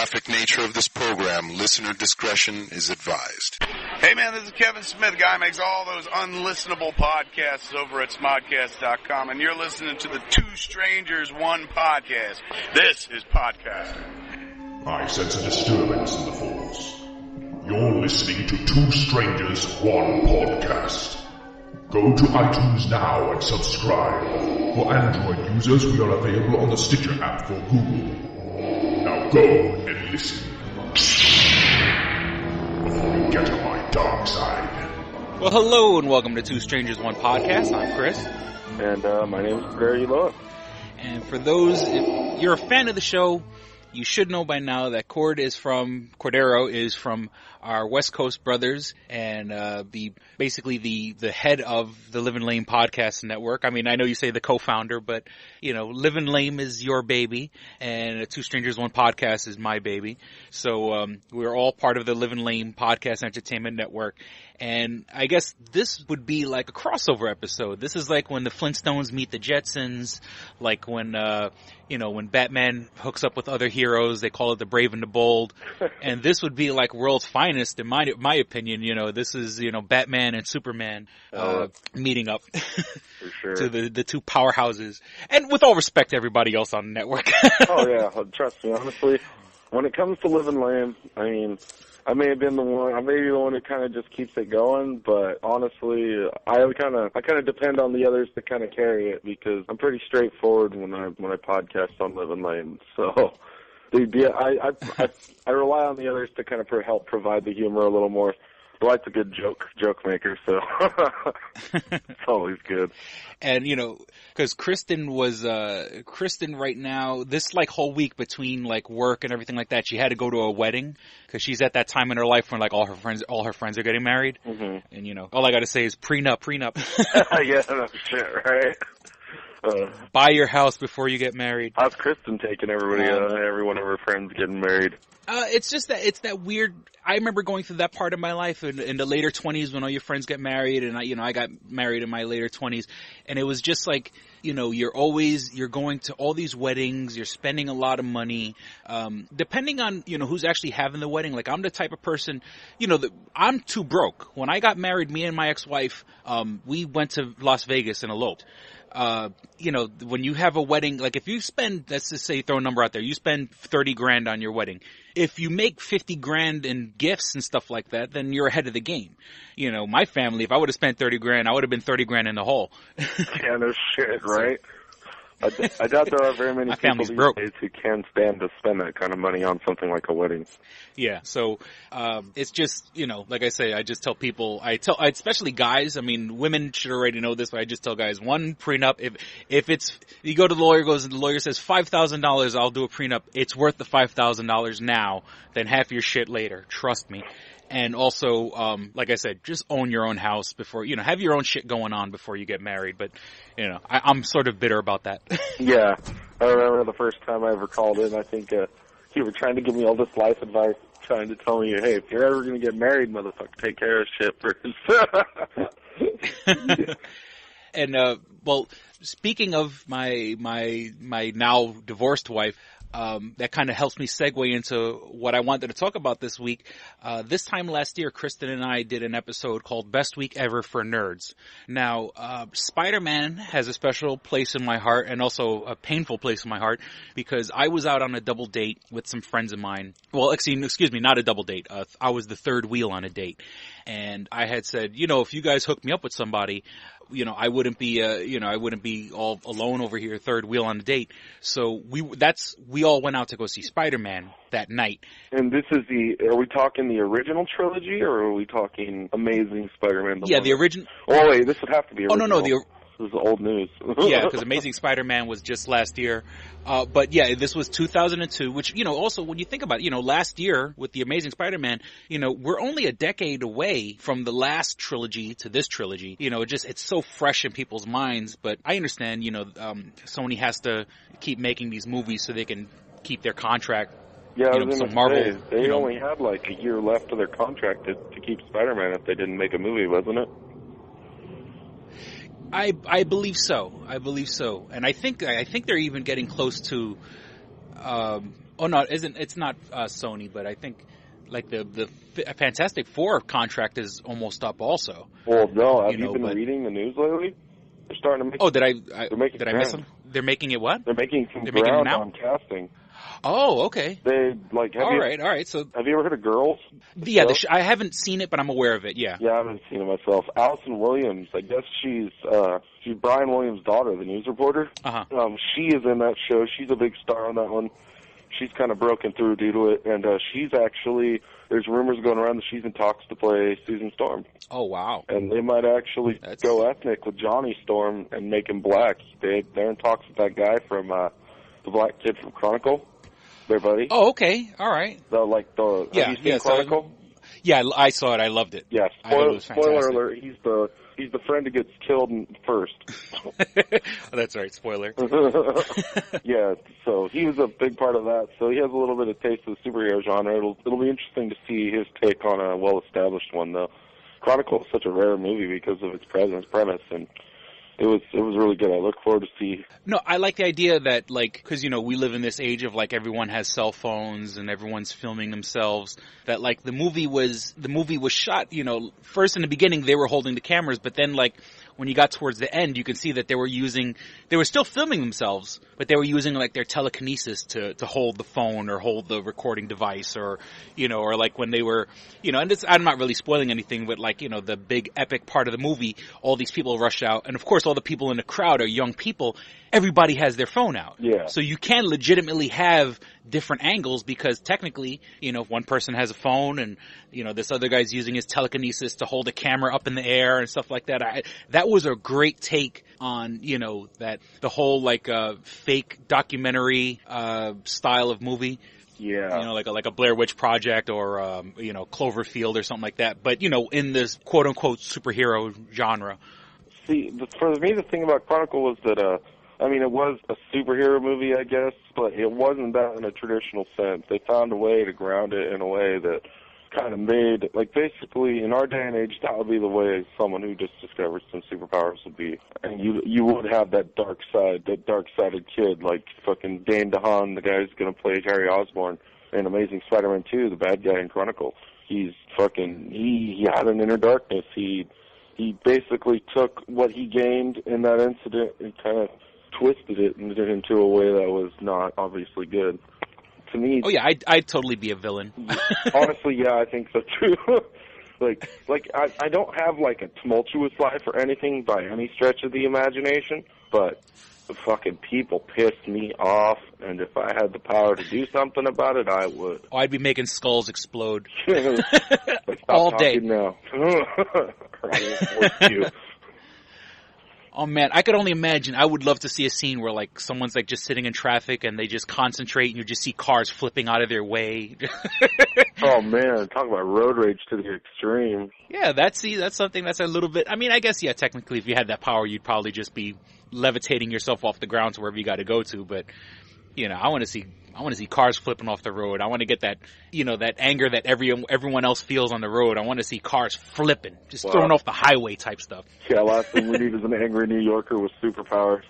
graphic nature of this program, listener discretion is advised. Hey man, this is Kevin Smith, guy who makes all those unlistenable podcasts over at smodcast.com, and you're listening to the Two Strangers, One Podcast. This is podcasting. I sense a disturbance in the force. You're listening to Two Strangers, One Podcast. Go to iTunes now and subscribe. For Android users, we are available on the Stitcher app for Google. Now go and listen. Before you get to my dark side. Well, hello and welcome to Two Strangers, One Podcast. I'm Chris. And my name is G.L.O.W. And for those, if you're a fan of the show, you should know by now that Cordero is from our West Coast brothers and basically the head of the Live and Lame podcast network. I mean, I know you say the co-founder, but you know, Live and Lame is your baby, and Two Strangers One Podcast is my baby. So we're all part of the Live and Lame podcast entertainment network. And I guess this would be like a crossover episode. This is like when the Flintstones meet the Jetsons, like when when Batman hooks up with other heroes, they call it the Brave and the Bold. And this would be like world's finest, in my opinion. You know, this is, Batman and Superman meeting up for sure. to the two powerhouses. And with all respect to everybody else on the network. Oh, yeah. Trust me, honestly, when it comes to Live and Lame, I mean, I may be the one who kind of just keeps it going, but honestly, I kind of depend on the others to kind of carry it, because I'm pretty straightforward when I podcast on Live and Lame. So, I rely on the others to kind of help provide the humor a little more. I like a good joke maker, so it's always good. And, because Kristen right now, this like whole week between like work and everything like that, she had to go to a wedding because she's at that time in her life when like all her friends are getting married. Mm-hmm. And, all I got to say is prenup. Yeah, no shit, right? Buy your house before you get married. How's Kristen taking every one of her friends getting married? It's just that it's that weird. I remember going through that part of my life in the later 20s when all your friends get married, and I got married in my later 20s, and it was just like, you're going to all these weddings, you're spending a lot of money, depending on, who's actually having the wedding. Like, I'm the type of person, I'm too broke. When I got married, me and my ex-wife, we went to Las Vegas and eloped. When you have a wedding, like if you spend, let's just say, throw a number out there, you spend $30,000 on your wedding. If you make $50,000 in gifts and stuff like that, then you're ahead of the game. My family, if I would have spent $30,000, I would have been $30,000 in the hole. Yeah, no shit, right? I doubt there are very many people these days who can stand to spend that kind of money on something like a wedding. Yeah, so it's just, like I say, I just tell people, especially guys, I mean, women should already know this, but I just tell guys, one prenup, if it's, you go to the lawyer, the lawyer says $5,000, I'll do a prenup, it's worth the $5,000 now than half your shit later, trust me. And also, like I said, just own your own house before, have your own shit going on before you get married. But, I'm sort of bitter about that. Yeah. I remember the first time I ever called in, I think you were trying to give me all this life advice, trying to tell me, hey, if you're ever going to get married, motherfucker, take care of shit first. And, well, speaking of my now divorced wife, that kind of helps me segue into what I wanted to talk about this week. This time last year, Kristen and I did an episode called Best Week Ever for Nerds. Now, Spider-Man has a special place in my heart and also a painful place in my heart because I was out on a double date with some friends of mine. Well, excuse me, not a double date. I was the third wheel on a date. And I had said, if you guys hook me up with somebody, I wouldn't be all alone over here, third wheel on a date. So we all went out to go see Spider-Man that night. And this is are we talking the original trilogy, or are we talking Amazing Spider-Man? Yeah, the original. Oh, wait, this would have to be original. Oh, no, This is old news. Yeah, because Amazing Spider-Man was just last year. But yeah, this was 2002, which, also when you think about it, last year with the Amazing Spider-Man, we're only a decade away from the last trilogy to this trilogy. It's so fresh in people's minds. But I understand, Sony has to keep making these movies so they can keep their contract. Yeah, Marvel. They only had like a year left of their contract to keep Spider-Man if they didn't make a movie, wasn't it? I believe so. And I think they're even getting close to Oh no, it's not Sony, but I think like the Fantastic Four contract is almost up also. Well, no, have you been reading the news lately? They're starting to make. Oh, did I miss them? They're making it what? They're making some ground on casting. Oh, okay. They like. All right. So, have you ever heard of Girls? Yeah, I haven't seen it, but I'm aware of it. Yeah. Yeah, I haven't seen it myself. Allison Williams, I guess she's Brian Williams' daughter, the news reporter. Uh-huh. She is in that show. She's a big star on that one. She's kind of broken through due to it, and she's actually. There's rumors going around that she's in talks to play Susan Storm. Oh, wow. And they might actually go ethnic with Johnny Storm and make him black. They're in talks with that guy from the black kid from Chronicle, their buddy. Oh, okay. All right. Have you seen Chronicle? Yeah, I saw it. I loved it. Yeah, spoiler alert, he's the friend who gets killed first. That's right, spoiler. Yeah, so he was a big part of that. So he has a little bit of taste of the superhero genre. It'll be interesting to see his take on a well-established one, though. Chronicle is such a rare movie because of its premise, and it was really good. I look forward to see. No, I like the idea that, like, because, we live in this age of, like, everyone has cell phones and everyone's filming themselves, that, like, the movie was shot, first in the beginning they were holding the cameras, but then, like, when you got towards the end, you can see that they were still filming themselves, but they were using, like, their telekinesis to hold the phone or hold the recording device or like when they were, and I'm not really spoiling anything, but, like, the big epic part of the movie, all these people rush out, and of course all the people in the crowd are young people. Everybody has their phone out. Yeah. So you can legitimately have different angles because technically, if one person has a phone and, this other guy's using his telekinesis to hold a camera up in the air and stuff like that. That was a great take on, that the whole like fake documentary style of movie. Yeah. Like a Blair Witch Project or, Cloverfield or something like that. But, in this quote unquote superhero genre. See, for me, the thing about Chronicle was that, it was a superhero movie, I guess, but it wasn't that in a traditional sense. They found a way to ground it in a way that kind of made, like, basically, in our day and age, that would be the way someone who just discovered some superpowers would be. And you would have that dark-sided kid, like fucking Dane DeHaan, the guy who's going to play Harry Osborn in Amazing Spider-Man 2, the bad guy in Chronicle. He had an inner darkness. He basically took what he gained in that incident and kind of twisted it and did it into a way that was not obviously good. To me... Oh, yeah, I'd totally be a villain. Honestly, yeah, I think so, too. I don't have, like, a tumultuous life or anything by any stretch of the imagination, but the fucking people piss me off, and if I had the power to do something about it, I would. Oh, I'd be making skulls explode. All day. Now. Oh man, I could only imagine. I would love to see a scene where like someone's like just sitting in traffic and they just concentrate and you just see cars flipping out of their way. Oh man, talk about road rage to the extreme. Yeah, that's something that's a little bit. I mean, I guess yeah, technically, if you had that power, you'd probably just be levitating yourself off the ground to wherever you got to go to. But I want to see cars flipping off the road. I want to get that, that anger that everyone else feels on the road. I want to see cars flipping, just throwing off the highway type stuff. Yeah, last thing we need is an angry New Yorker with superpowers.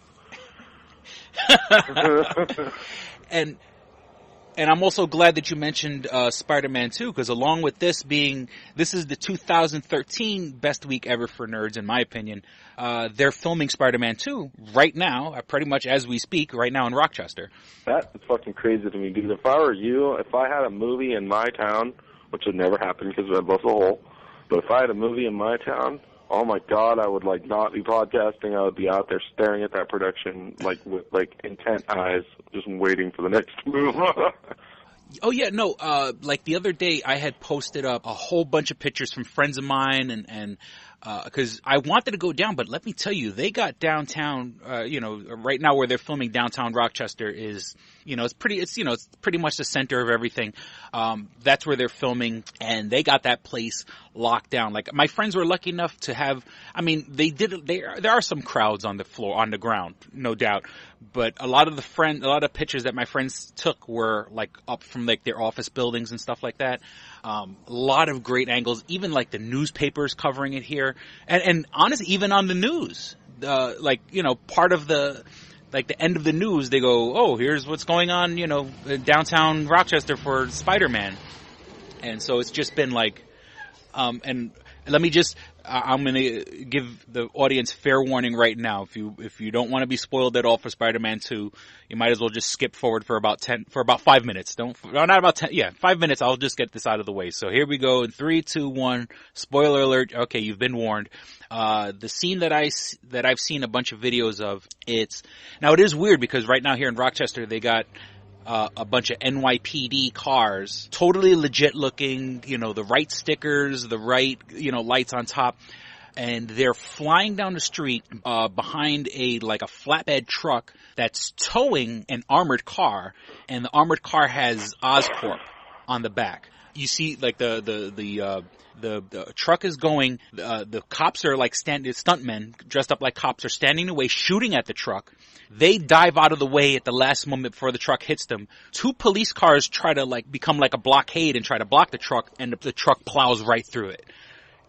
And I'm also glad that you mentioned Spider-Man 2, because along with this is the 2013 best week ever for nerds, in my opinion. They're filming Spider-Man 2 right now, pretty much as we speak, right now in Rochester. That is fucking crazy to me, dude. If I were you, if I had a movie in my town, which would never happen because we're both a hole, but if I had a movie in my town, oh my God, I would like not be podcasting. I would be out there staring at that production like with like intent eyes, just waiting for the next move. Oh yeah, no, like the other day I had posted up a whole bunch of pictures from friends of mine and cause I wanted to go down, but let me tell you, they got downtown, right now where they're filming downtown Rochester is, it's pretty much the center of everything. That's where they're filming and they got that place locked down. Like my friends were lucky enough to have, there are some crowds on the floor, on the ground, no doubt. But a lot of pictures that my friends took were like up from like their office buildings and stuff like that. A lot of great angles, even like the newspapers covering it here. And honestly, even on the news, part of the like the end of the news, they go, oh, here's what's going on, you know, in downtown Rochester for Spider-Man. And so it's just been like, and let me just, I'm going to give the audience fair warning right now. If you don't want to be spoiled at all for Spider-Man 2, you might as well just skip forward for about 5 minutes. Not about 10, 5 minutes. I'll just get this out of the way. So here we go in 3, 2, 1. Spoiler alert. Okay, you've been warned. The scene that I've seen a bunch of videos of, it is weird because right now here in Rochester, they got a bunch of NYPD cars, totally legit looking, you know, the right stickers, the right, you know, lights on top. And they're flying down the street, behind a flatbed truck that's towing an armored car. And the armored car has Oscorp on the back. You see, like, the truck is going, the cops are like stuntmen dressed up like cops are standing away shooting at the truck. They dive out of the way at the last moment before the truck hits them. 2 police cars try to like become like a blockade and try to block the truck, and the truck plows right through it.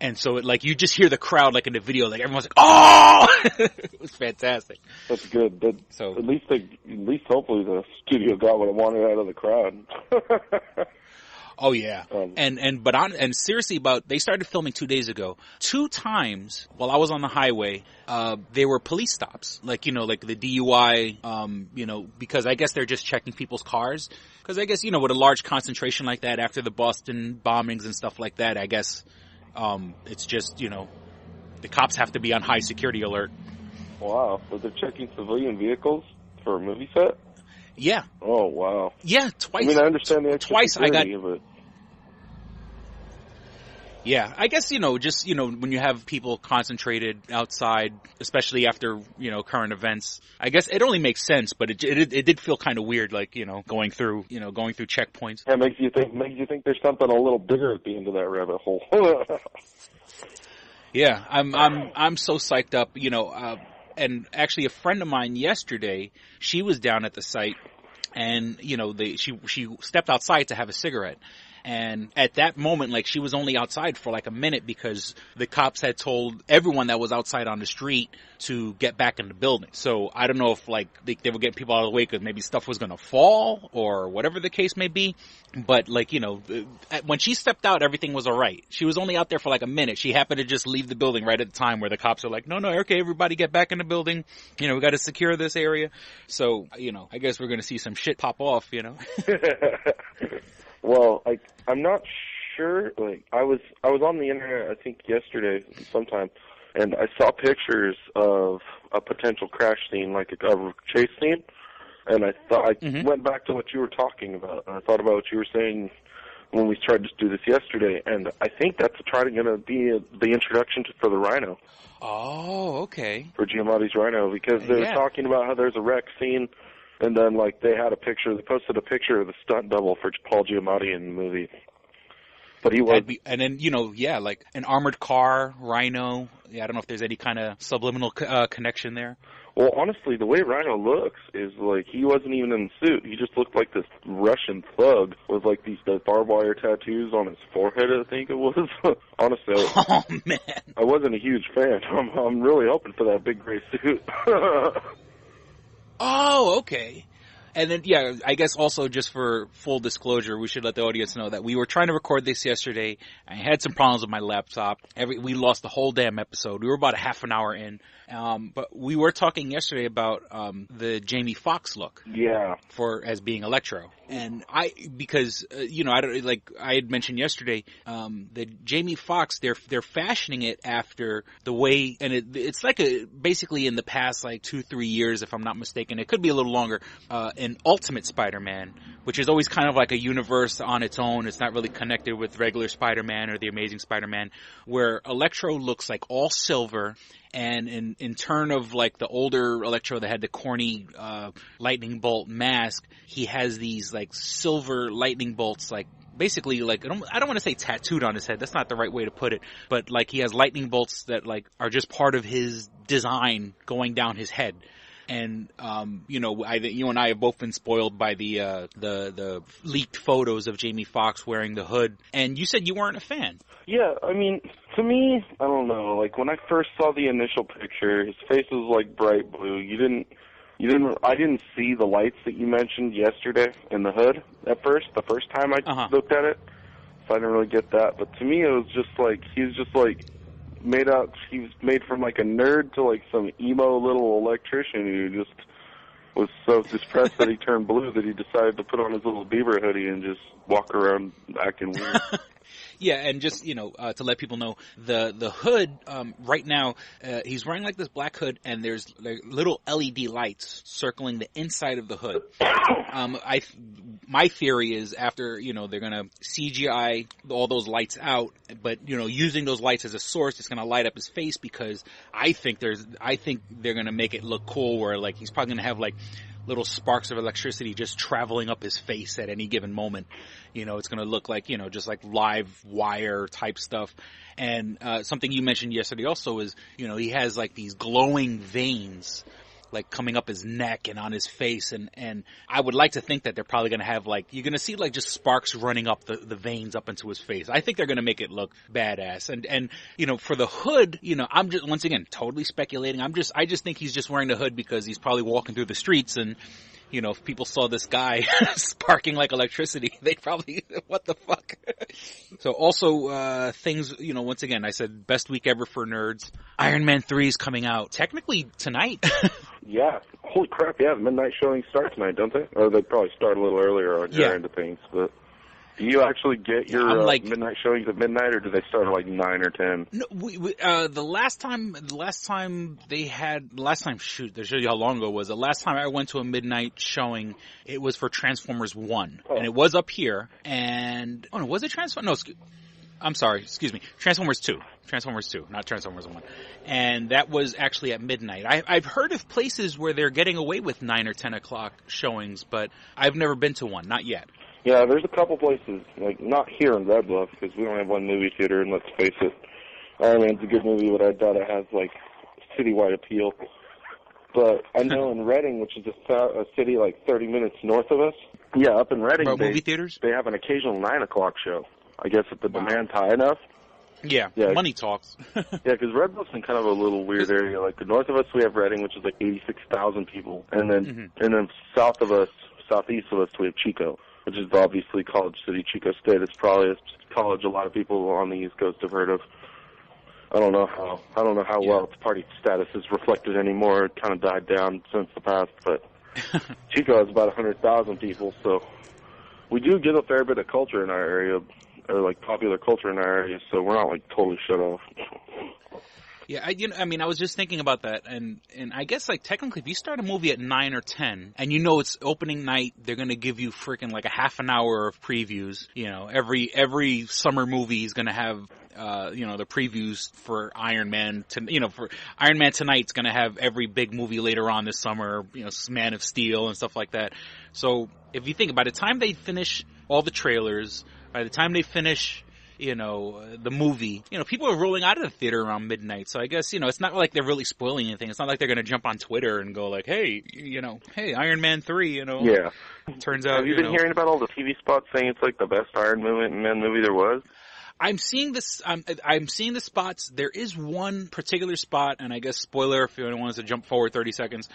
And so it, like, you just hear the crowd like in the video, like everyone's like, oh! It was fantastic. That's good. So at least hopefully the studio got what it wanted out of the crowd. Oh yeah. And seriously, they started filming 2 days ago. 2 times while I was on the highway, there were police stops. Like, you know, like the DUI, you know, because I guess they're just checking people's cars. Because I guess, you know, with a large concentration like that after the Boston bombings and stuff like that, I guess, it's just, you know, the cops have to be on high security alert. Wow. So they're checking civilian vehicles for a movie set? Yeah. Oh, wow. Yeah, twice. I mean, I understand the extra twice security, but... Yeah, I guess, you know, just, you know, when you have people concentrated outside, especially after, you know, current events, I guess it only makes sense, but it did feel kind of weird, like, you know, going through checkpoints. That makes you think there's something a little bigger at the end of that rabbit hole. Yeah, I'm so psyched up, you know, and actually a friend of mine yesterday, she was down at the site, and, you know, she stepped outside to have a cigarette. And at that moment, like, she was only outside for like a minute because the cops had told everyone that was outside on the street to get back in the building. So I don't know if, like, they were getting people out of the way because maybe stuff was going to fall or whatever the case may be. But, like, you know, when she stepped out, everything was all right. She was only out there for like a minute. She happened to just leave the building right at the time where the cops are like, no, okay, everybody get back in the building. You know, we got to secure this area. So, you know, I guess we're going to see some shit pop off, you know. Well, I'm not sure. Like, I was on the internet, I think yesterday sometime, and I saw pictures of a potential crash scene, like a chase scene, and I thought I went back to what you were talking about, and I thought about what you were saying when we tried to do this yesterday, and I think that's going to be the introduction for the Rhino. Oh, okay. For Giamatti's Rhino, because they were talking about how there's a wreck scene. And then, like, they posted a picture of the stunt double for Paul Giamatti in the movie. But he was... And then, you know, yeah, like an armored car, Rhino. Yeah, I don't know if there's any kind of subliminal connection there. Well, honestly, the way Rhino looks is like he wasn't even in the suit. He just looked like this Russian thug with, like, the barbed wire tattoos on his forehead, I think it was. Honestly, oh, man. I wasn't a huge fan. I'm really hoping for that big gray suit. Oh, okay. And then, yeah, I guess also just for full disclosure, we should let the audience know that we were trying to record this yesterday. I had some problems with my laptop. We lost the whole damn episode. We were about a half an hour in. But we were talking yesterday about the Jamie Foxx look. Yeah. As being Electro. And because you know, I had mentioned yesterday, that Jamie Foxx, they're fashioning it after the way, and it's like basically in the past like 2-3 years, if I'm not mistaken, it could be a little longer, an Ultimate Spider-Man, which is always kind of like a universe on its own. It's not really connected with regular Spider-Man or the Amazing Spider-Man, where Electro looks like all silver. And in turn of like the older Electro that had the corny lightning bolt mask, he has these like silver lightning bolts, like basically like I don't want to say tattooed on his head. That's not the right way to put it. But like he has lightning bolts that like are just part of his design going down his head. And you know, you and I have both been spoiled by the leaked photos of Jamie Foxx wearing the hood. And you said you weren't a fan. Yeah, I mean, to me, I don't know. Like when I first saw the initial picture, his face was like bright blue. I didn't see the lights that you mentioned yesterday in the hood the first time I looked at it, so I didn't really get that. But to me, it was just like, he was made from like a nerd to like some emo little electrician who just was so depressed that he turned blue that he decided to put on his little Bieber hoodie and just walk around acting weird. Yeah, and just, to let people know, the hood, right now, he's wearing like this black hood, and there's like little LED lights circling the inside of the hood. My theory is after, they're gonna CGI all those lights out, but, using those lights as a source, it's gonna light up his face, because I think they're gonna make it look cool, where like he's probably gonna have like little sparks of electricity just traveling up his face at any given moment. It's going to look like, just like live wire type stuff. And something you mentioned yesterday also is, he has like these glowing veins like coming up his neck and on his face. And I would like to think that they're probably going to have like, you're going to see like just sparks running up the veins up into his face. I think they're going to make it look badass. And, for the hood, I'm just, once again, totally speculating. I just think he's just wearing the hood because he's probably walking through the streets, and, if people saw this guy sparking like electricity, they'd probably, what the fuck? So also, things, once again, I said best week ever for nerds. Iron Man 3 is coming out technically tonight. Yeah. Holy crap, yeah, the midnight showings start tonight, don't they? Or they probably start a little earlier on your end of things, but do you actually get your midnight showings at midnight, or do they start at like 9 or 10? No, the last time, shoot, to show you how long ago it was, the last time I went to a midnight showing, it was for Transformers 1. Oh. And it was up here, and, was it Transformers? No, I'm sorry, excuse me, Transformers 2, not Transformers 1. And that was actually at midnight. I've heard of places where they're getting away with 9 or 10 o'clock showings, but I've never been to one, not yet. Yeah, there's a couple places, like not here in Red Bluff, because we only have one movie theater, and let's face it, Iron Man's a good movie, but I doubt it has, like, citywide appeal. But I know in Reading, which is a city like 30 minutes north of us, up in Reading, movie theaters? They have an occasional 9 o'clock show. I guess if the demand's high enough. Yeah, money talks. Yeah, because Red Bluff's in kind of a little weird area. Like, the north of us, we have Reading, which is like 86,000 people. And then south of us, southeast of us, we have Chico, which is obviously College City, Chico State. It's probably a college a lot of people on the East Coast have heard of. I don't know how well its party status is reflected anymore. It kind of died down since the past, but Chico has about 100,000 people, so we do get a fair bit of culture in our area, or like popular culture in our area, so we're not like totally shut off. Yeah, I was just thinking about that, and I guess like technically, if you start a movie at 9 or 10, and it's opening night, they're gonna give you freaking like a half an hour of previews. Every summer movie is gonna have the previews for Iron Man. For Iron Man tonight's gonna have every big movie later on this summer. Man of Steel and stuff like that. So if you think, by the time they finish all the trailers, by the time they finish the movie, people are rolling out of the theater around midnight. So I guess, it's not like they're really spoiling anything. It's not like they're going to jump on Twitter and go like, hey, hey, Iron Man 3, Yeah. Turns out, have you been hearing about all the TV spots saying it's like the best Iron Man movie there was? I'm seeing this. I'm seeing the spots. There is one particular spot, and I guess spoiler if anyone wants to jump forward 30 seconds,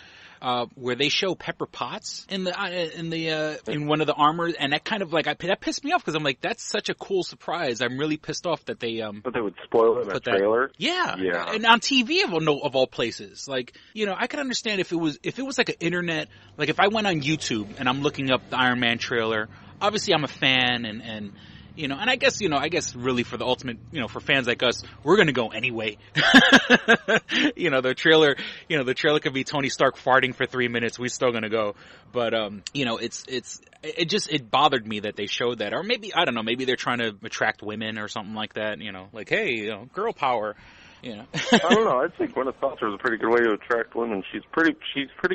where they show Pepper Potts in one of the armors, and that kind of like that pissed me off because I'm like, that's such a cool surprise. I'm really pissed off that they but they would spoil it in a trailer. Yeah, and on TV of all places. Like, I could understand if it was like an internet, like if I went on YouTube and I'm looking up the Iron Man trailer. Obviously, I'm a fan, and and I guess really for the ultimate, for fans like us, we're going to go anyway. The trailer could be Tony Stark farting for 3 minutes. We're still going to go. But, it bothered me that they showed that. Or maybe, I don't know, maybe they're trying to attract women or something like that, like, hey, girl power. I don't know. I think Gwyneth Paltrow is a pretty good way to attract women. She's pretty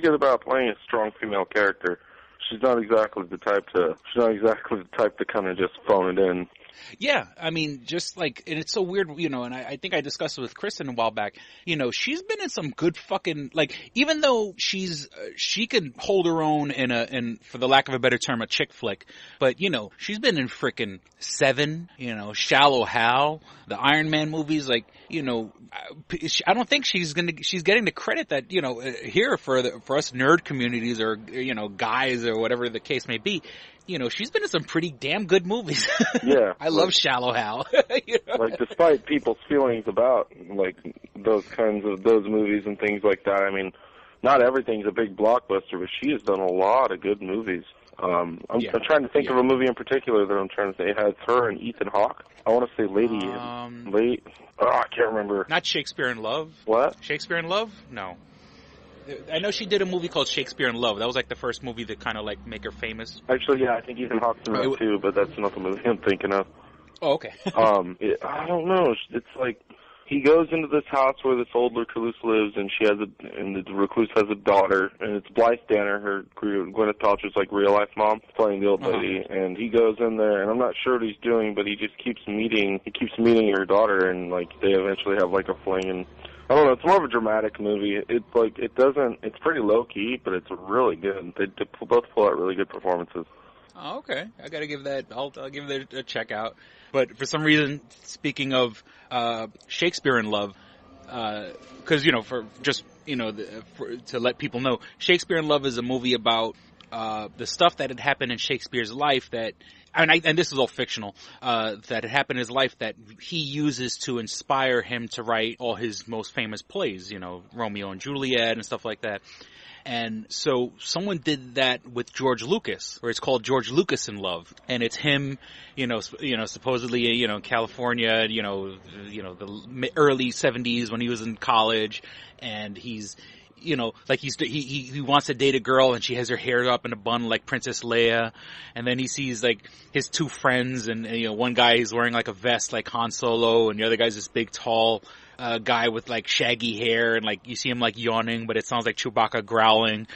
good about playing a strong female character. She's not exactly the type to kind of just phone it in. Yeah, I mean, just like, and it's so weird, you know, and I think I discussed it with Kristen a while back, you know, she's been in some good fucking, like, even though she can hold her own in, for the lack of a better term, a chick flick, but, you know, she's been in frickin' Seven, you know, Shallow Hal, the Iron Man movies, like, you know, I don't think she's getting the credit that, you know, here for us nerd communities or, you know, guys or whatever the case may be. You know, she's been in some pretty damn good movies. Yeah. I love Shallow Hal. You know? Like, despite people's feelings about, like, those movies and things like that, I mean, not everything's a big blockbuster, but she has done a lot of good movies. I'm trying to think of a movie in particular that I'm trying to say. It has her and Ethan Hawke. I want to say I can't remember. Not Shakespeare in Love? What? Shakespeare in Love? No. I know she did a movie called Shakespeare in Love. That was like the first movie that kind of like make her famous. Actually, yeah, I think Ethan Hawke's in that too, but that's not the movie I'm thinking of. Oh, okay. I don't know. It's like he goes into this house where this old recluse lives, and the recluse has a daughter, and it's Blythe Danner, her Gwyneth Paltrow's like real life mom, playing the old lady, and he goes in there, and I'm not sure what he's doing, but he just keeps meeting her daughter, and like they eventually have like a fling, and I don't know, it's more of a dramatic movie. It's pretty low key, but it's really good. They both pull out really good performances. Oh, okay. I gotta give that, I'll give it a check out. But for some reason, speaking of, Shakespeare in Love, cause, you know, for just, you know, to let people know, Shakespeare in Love is a movie about, the stuff that had happened in Shakespeare's life that, and this is all fictional, that had happened in his life that he uses to inspire him to write all his most famous plays, you know, Romeo and Juliet and stuff like that. And so someone did that with George Lucas, where it's called George Lucas in Love, and it's him, you know, supposedly, you know, in California, you know, the early 70s when he was in college, and he's, you know, like he wants to date a girl and she has her hair up in a bun like Princess Leia, and then he sees like his two friends, and you know, one guy is wearing like a vest like Han Solo, and the other guy's this big tall guy with like shaggy hair, and like you see him like yawning, but it sounds like Chewbacca growling.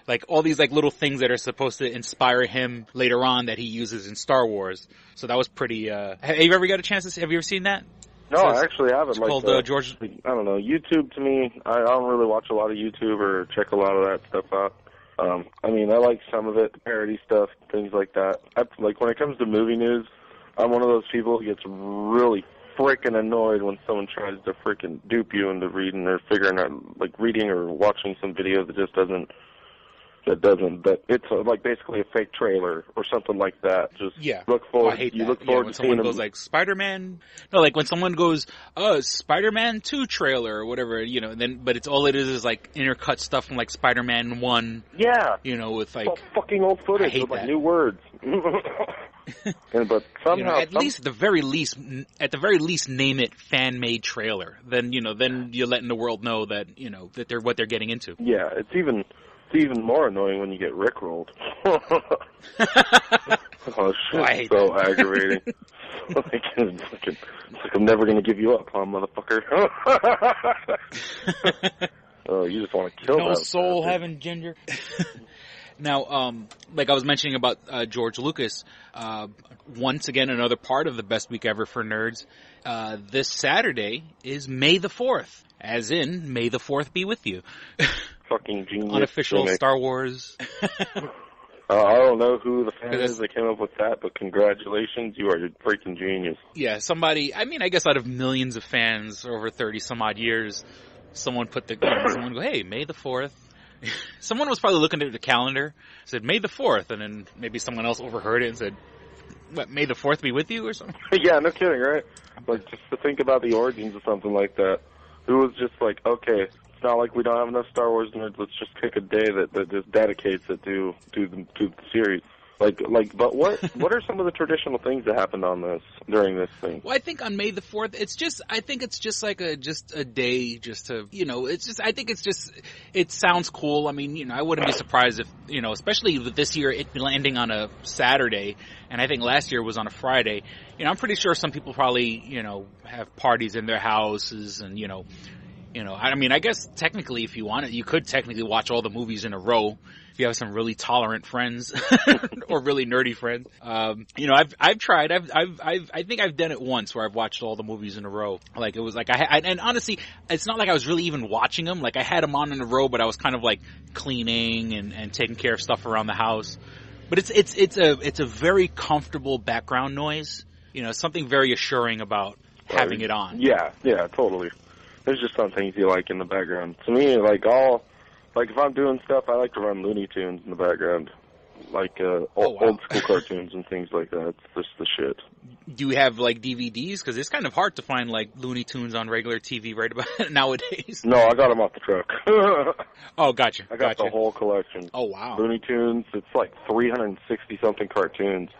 Like all these like little things that are supposed to inspire him later on that he uses in Star Wars. So that was pretty. Have you ever got a chance to? Have you ever seen that? No, I actually haven't. It's called George. I don't know. YouTube to me, I don't really watch a lot of YouTube or check a lot of that stuff out. I mean, I like some of it, parody stuff, things like that. Like when it comes to movie news, I'm one of those people who gets really freaking annoyed when someone tries to freaking dupe you into reading or figuring out, like reading or watching some video that just doesn't, but it's like basically a fake trailer or something like that. Just look forward. You look forward when to someone seeing goes like SpiderMan. No, like when someone goes, SpiderMan 2 trailer or whatever, you know. Then, but it's all it is like intercut stuff from like SpiderMan 1. Yeah. You know, with like fucking old footage with like new words. But somehow, you know, at the very least, name it fan-made trailer. Then you're letting the world know that, you know, that they're what they're getting into. Yeah, it's even more annoying when you get rickrolled. Oh shit! I hate so that. Aggravating. It's like I'm never gonna give you up, huh, motherfucker? Oh, you just want to kill no that soul person. having ginger. Now, like I was mentioning about George Lucas, once again, another part of the best week ever for nerds. This Saturday is May the 4th, as in, May the 4th be with you. Fucking genius. Unofficial Star Wars. I don't know who the fan is that came up with that, but congratulations, you are a freaking genius. Yeah, somebody, I mean, I guess out of millions of fans over 30 some odd years, someone someone go, hey, May the 4th. Someone was probably looking at the calendar, said May the 4th, and then maybe someone else overheard it and said, what, May the 4th be with you or something? Yeah, no kidding, right? Like, just to think about the origins of something like that. Who was just like, okay, it's not like we don't have enough Star Wars nerds, let's just pick a day that just dedicates it to the series. But what are some of the traditional things that happened on during this thing? Well, I think on May the 4th, I think it's just like a day just to, you know, it sounds cool. I mean, you know, I wouldn't be surprised if, you know, especially with this year, it landing on a Saturday, and I think last year was on a Friday. You know, I'm pretty sure some people probably, you know, have parties in their houses and, you know, You know, I mean, I guess technically, if you wanted, you could technically watch all the movies in a row if you have some really tolerant friends or really nerdy friends. You know, I've tried. I think I've done it once where I've watched all the movies in a row. Like it was like and honestly, it's not like I was really even watching them. Like I had them on in a row, but I was kind of like cleaning and taking care of stuff around the house. But it's a very comfortable background noise. You know, something very assuring about having it on. Yeah, totally. There's just some things you like in the background. To me, if I'm doing stuff, I like to run Looney Tunes in the background. Like, old school cartoons and things like that. It's just the shit. Do you have, like, DVDs? Because it's kind of hard to find, like, Looney Tunes on regular TV right about nowadays. No, I got them off the truck. Oh, gotcha. I got the whole collection. Oh, wow. Looney Tunes, it's like 360-something cartoons.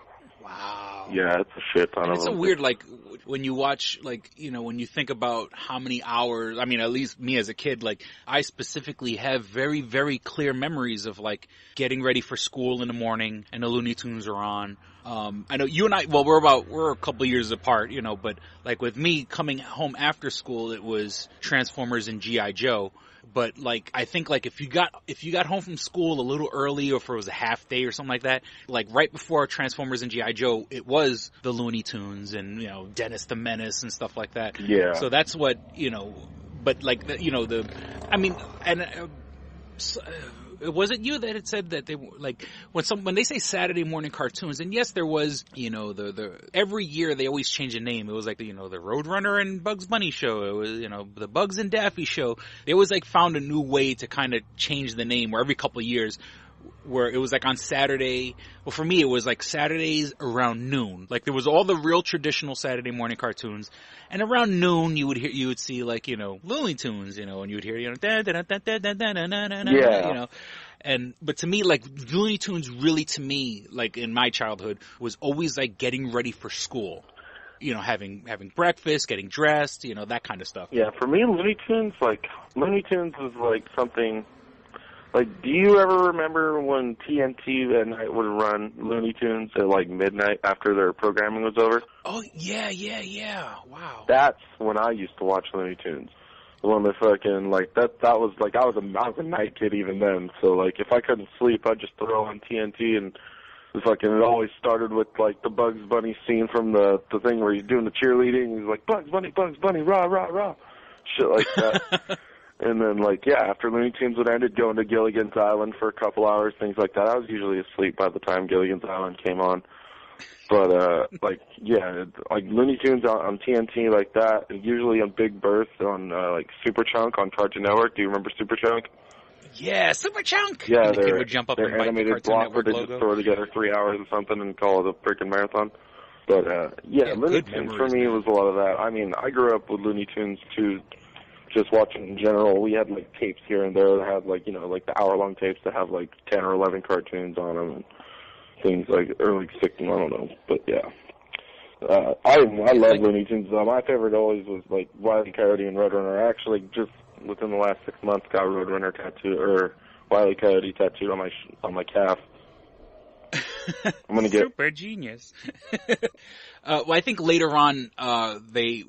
Wow. Yeah, it's a shit ton of them. It's a weird, like, when you watch, like, you know, when you think about how many hours, I mean, at least me as a kid, like, I specifically have very, very clear memories of, like, getting ready for school in the morning and the Looney Tunes are on. I know you and I, well, we're a couple of years apart, you know, but, like, with me coming home after school, it was Transformers and G.I.Joe. But, like, I think, like, if you got home from school a little early or if it was a half day or something like that, like, right before Transformers and G.I. Joe, it was the Looney Tunes and, you know, Dennis the Menace and stuff like that. Yeah. So that's what, you know, but, like, you know, was it you that had said that they were, like, when they say Saturday morning cartoons, and yes, there was, you know, every year they always change a name. It was like, you know, the Roadrunner and Bugs Bunny show. It was, you know, the Bugs and Daffy show. They always, like, found a new way to kind of change the name, where every couple of years, where it was like on Saturday, well, for me, it was like Saturdays around noon. Like, there was all the real traditional Saturday morning cartoons, and around noon, you would see, like, you know, Looney Tunes, you know, and you would hear, you know, yeah. You know, but to me, like, Looney Tunes really, to me, like, in my childhood, was always, like, getting ready for school. You know, having breakfast, getting dressed, you know, that kind of stuff. Yeah, for me, Looney Tunes was like something. Like, do you ever remember when TNT at night would run Looney Tunes at, like, midnight after their programming was over? Oh, yeah. Wow. That's when I used to watch Looney Tunes. When they fucking, like, that was, like, I was a night kid even then. So, like, if I couldn't sleep, I'd just throw on TNT, and it always started with, like, the Bugs Bunny scene from the thing where he's doing the cheerleading. He's like, Bugs Bunny, rah, rah, rah. Shit like that. And then, like, yeah, after Looney Tunes would end, going to Gilligan's Island for a couple hours, things like that. I was usually asleep by the time Gilligan's Island came on. But, like, yeah, like, Looney Tunes on TNT like that, usually on Big Berth on, like, Super Chunk on Cartoon Network. Do you remember Super Chunk? Yeah, Super Chunk! Yeah, and the kid would jump up and bite animated the Cartoon block where Network they logo. just throw together 3 hours or something and call it a freaking marathon. But, yeah, Looney Tunes for me was a lot of that. I mean, I grew up with Looney Tunes, too. Just watching in general, we had, like, tapes here and there that had, like, you know, like the hour-long tapes that have, like, 10 or 11 cartoons on them and things like, or, like, 16, I don't know, but, yeah. I love Looney Tunes, though. My favorite always was, like, Wile E. Coyote and Roadrunner. I actually, just within the last 6 months, got Roadrunner tattooed, or Wile E. Coyote tattooed on my calf. I'm gonna get Super genius. Well, I think later on, not the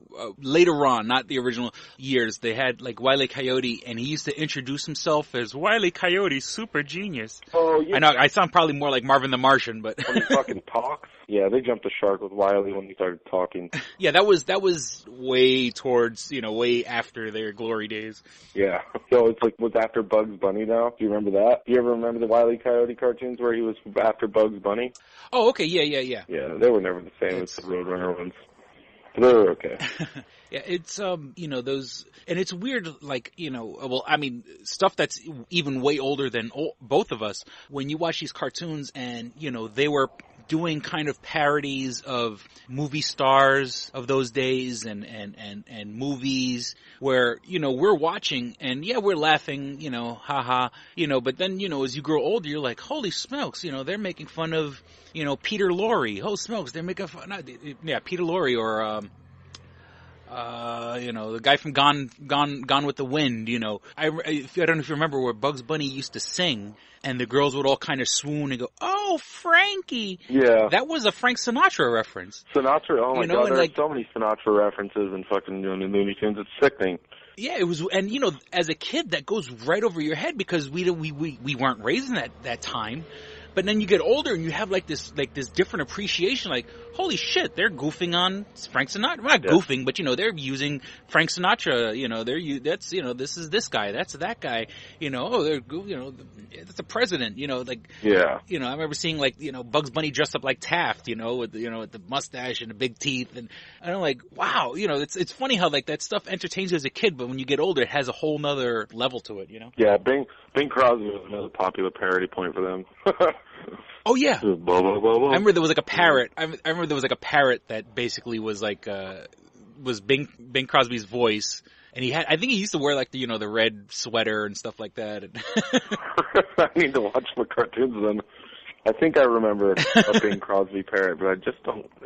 original years, they had, like, Wile E. Coyote, and he used to introduce himself as Wile E. Coyote, super genius. Oh, yeah. I know, I sound probably more like Marvin the Martian, but... When he fucking talks? Yeah, they jumped the shark with Wile E. when he started talking. Yeah, that was way towards, you know, way after their glory days. Yeah. So it's like, was after Bugs Bunny now? Do you remember that? Do you ever remember the Wile E. Coyote cartoons where he was after Bugs Bunny? Oh, okay, yeah. Yeah, they were never the same as the Roadrunner ones. But they were okay. Yeah, it's, you know, those, and it's weird, like, you know, well, I mean, stuff that's even way older than both of us, when you watch these cartoons and, you know, they were doing kind of parodies of movie stars of those days and movies where, you know, we're watching and yeah, we're laughing, you know, haha, you know, but then, you know, as you grow older, you're like, holy smokes, you know, they're making fun of, you know, Peter Lorre. Oh smokes, they're making fun, Peter Lorre or, you know, the guy from Gone with the Wind, you know. I don't know if you remember where Bugs Bunny used to sing and the girls would all kind of swoon and go, oh, Frankie. Yeah. That was a Frank Sinatra reference. Sinatra, oh my you know, God, there's like, so many Sinatra references in fucking Looney Tunes, it's sickening. Yeah, it was, and as a kid, that goes right over your head because we weren't raised in that time. But then you get older and you have this different appreciation. Like, holy shit, they're goofing on Frank Sinatra. Well, not goofing, but they're using Frank Sinatra. This is this guy, that's that guy. That's a president. I remember seeing Bugs Bunny dressed up like Taft. With the mustache and the big teeth, and I'm like, wow. It's funny how that stuff entertains you as a kid, but when you get older, it has a whole nother level to it. Yeah, Bing Crosby was another popular parody point for them. Oh yeah, blah, blah, blah, blah. I remember there was a parrot. I remember there was a parrot that basically was was Bing Crosby's voice, and I think he used to wear the red sweater and stuff like that. I need to watch the cartoons then. I think I remember a Bing Crosby parrot, but I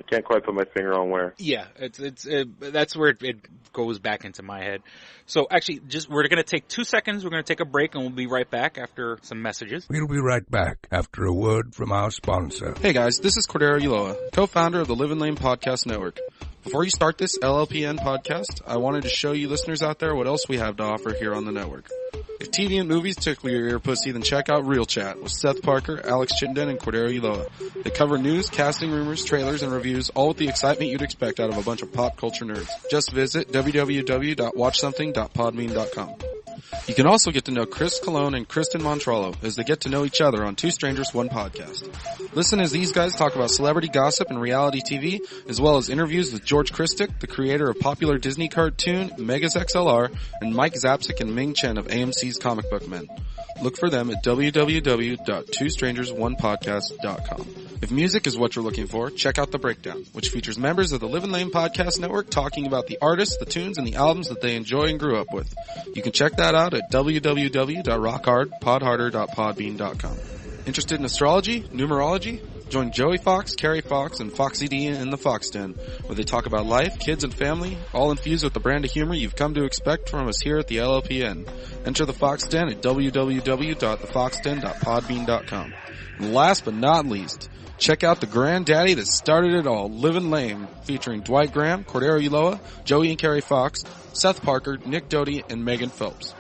can't quite put my finger on where. Yeah, that's where it goes back into my head. So actually, we're going to take 2 seconds. We're going to take a break, and we'll be right back after some messages. We'll be right back after a word from our sponsor. Hey guys, this is Cordero Ulloa, co-founder of the Live and Lame Podcast Network. Before you start this LLPN podcast, I wanted to show you listeners out there what else we have to offer here on the network. If TV and movies tickle your ear pussy, then check out Real Chat with Seth Parker, Alex Chittenden, and Cordero Ulloa. They cover news, casting rumors, trailers, and reviews, all with the excitement you'd expect out of a bunch of pop culture nerds. Just visit www.watchsomething.podbean.com. You can also get to know Chris Colon and Kristen Montrollo as they get to know each other on Two Strangers, One Podcast. Listen as these guys talk about celebrity gossip and reality TV, as well as interviews with George Christic, the creator of popular Disney cartoon Megas XLR, and Mike Zapsik and Ming Chen of AMC's Comic Book Men. Look for them at www.twostrangersonepodcast.com. If music is what you're looking for, check out The Breakdown, which features members of the Live and Lame Podcast Network talking about the artists, the tunes, and the albums that they enjoy and grew up with. You can check that out at www.rockhardpodharder.podbean.com. Interested in astrology, numerology? Join Joey Fox, Carrie Fox, and Foxy D in the Fox Den, where they talk about life, kids, and family, all infused with the brand of humor you've come to expect from us here at the LLPN. Enter the Fox Den at www.thefoxden.podbean.com. And last but not least, check out the granddaddy that started it all, Livin' Lame, featuring Dwight Graham, Cordero Ulloa, Joey and Carrie Fox, Seth Parker, Nick Doty, and Megan Phelps.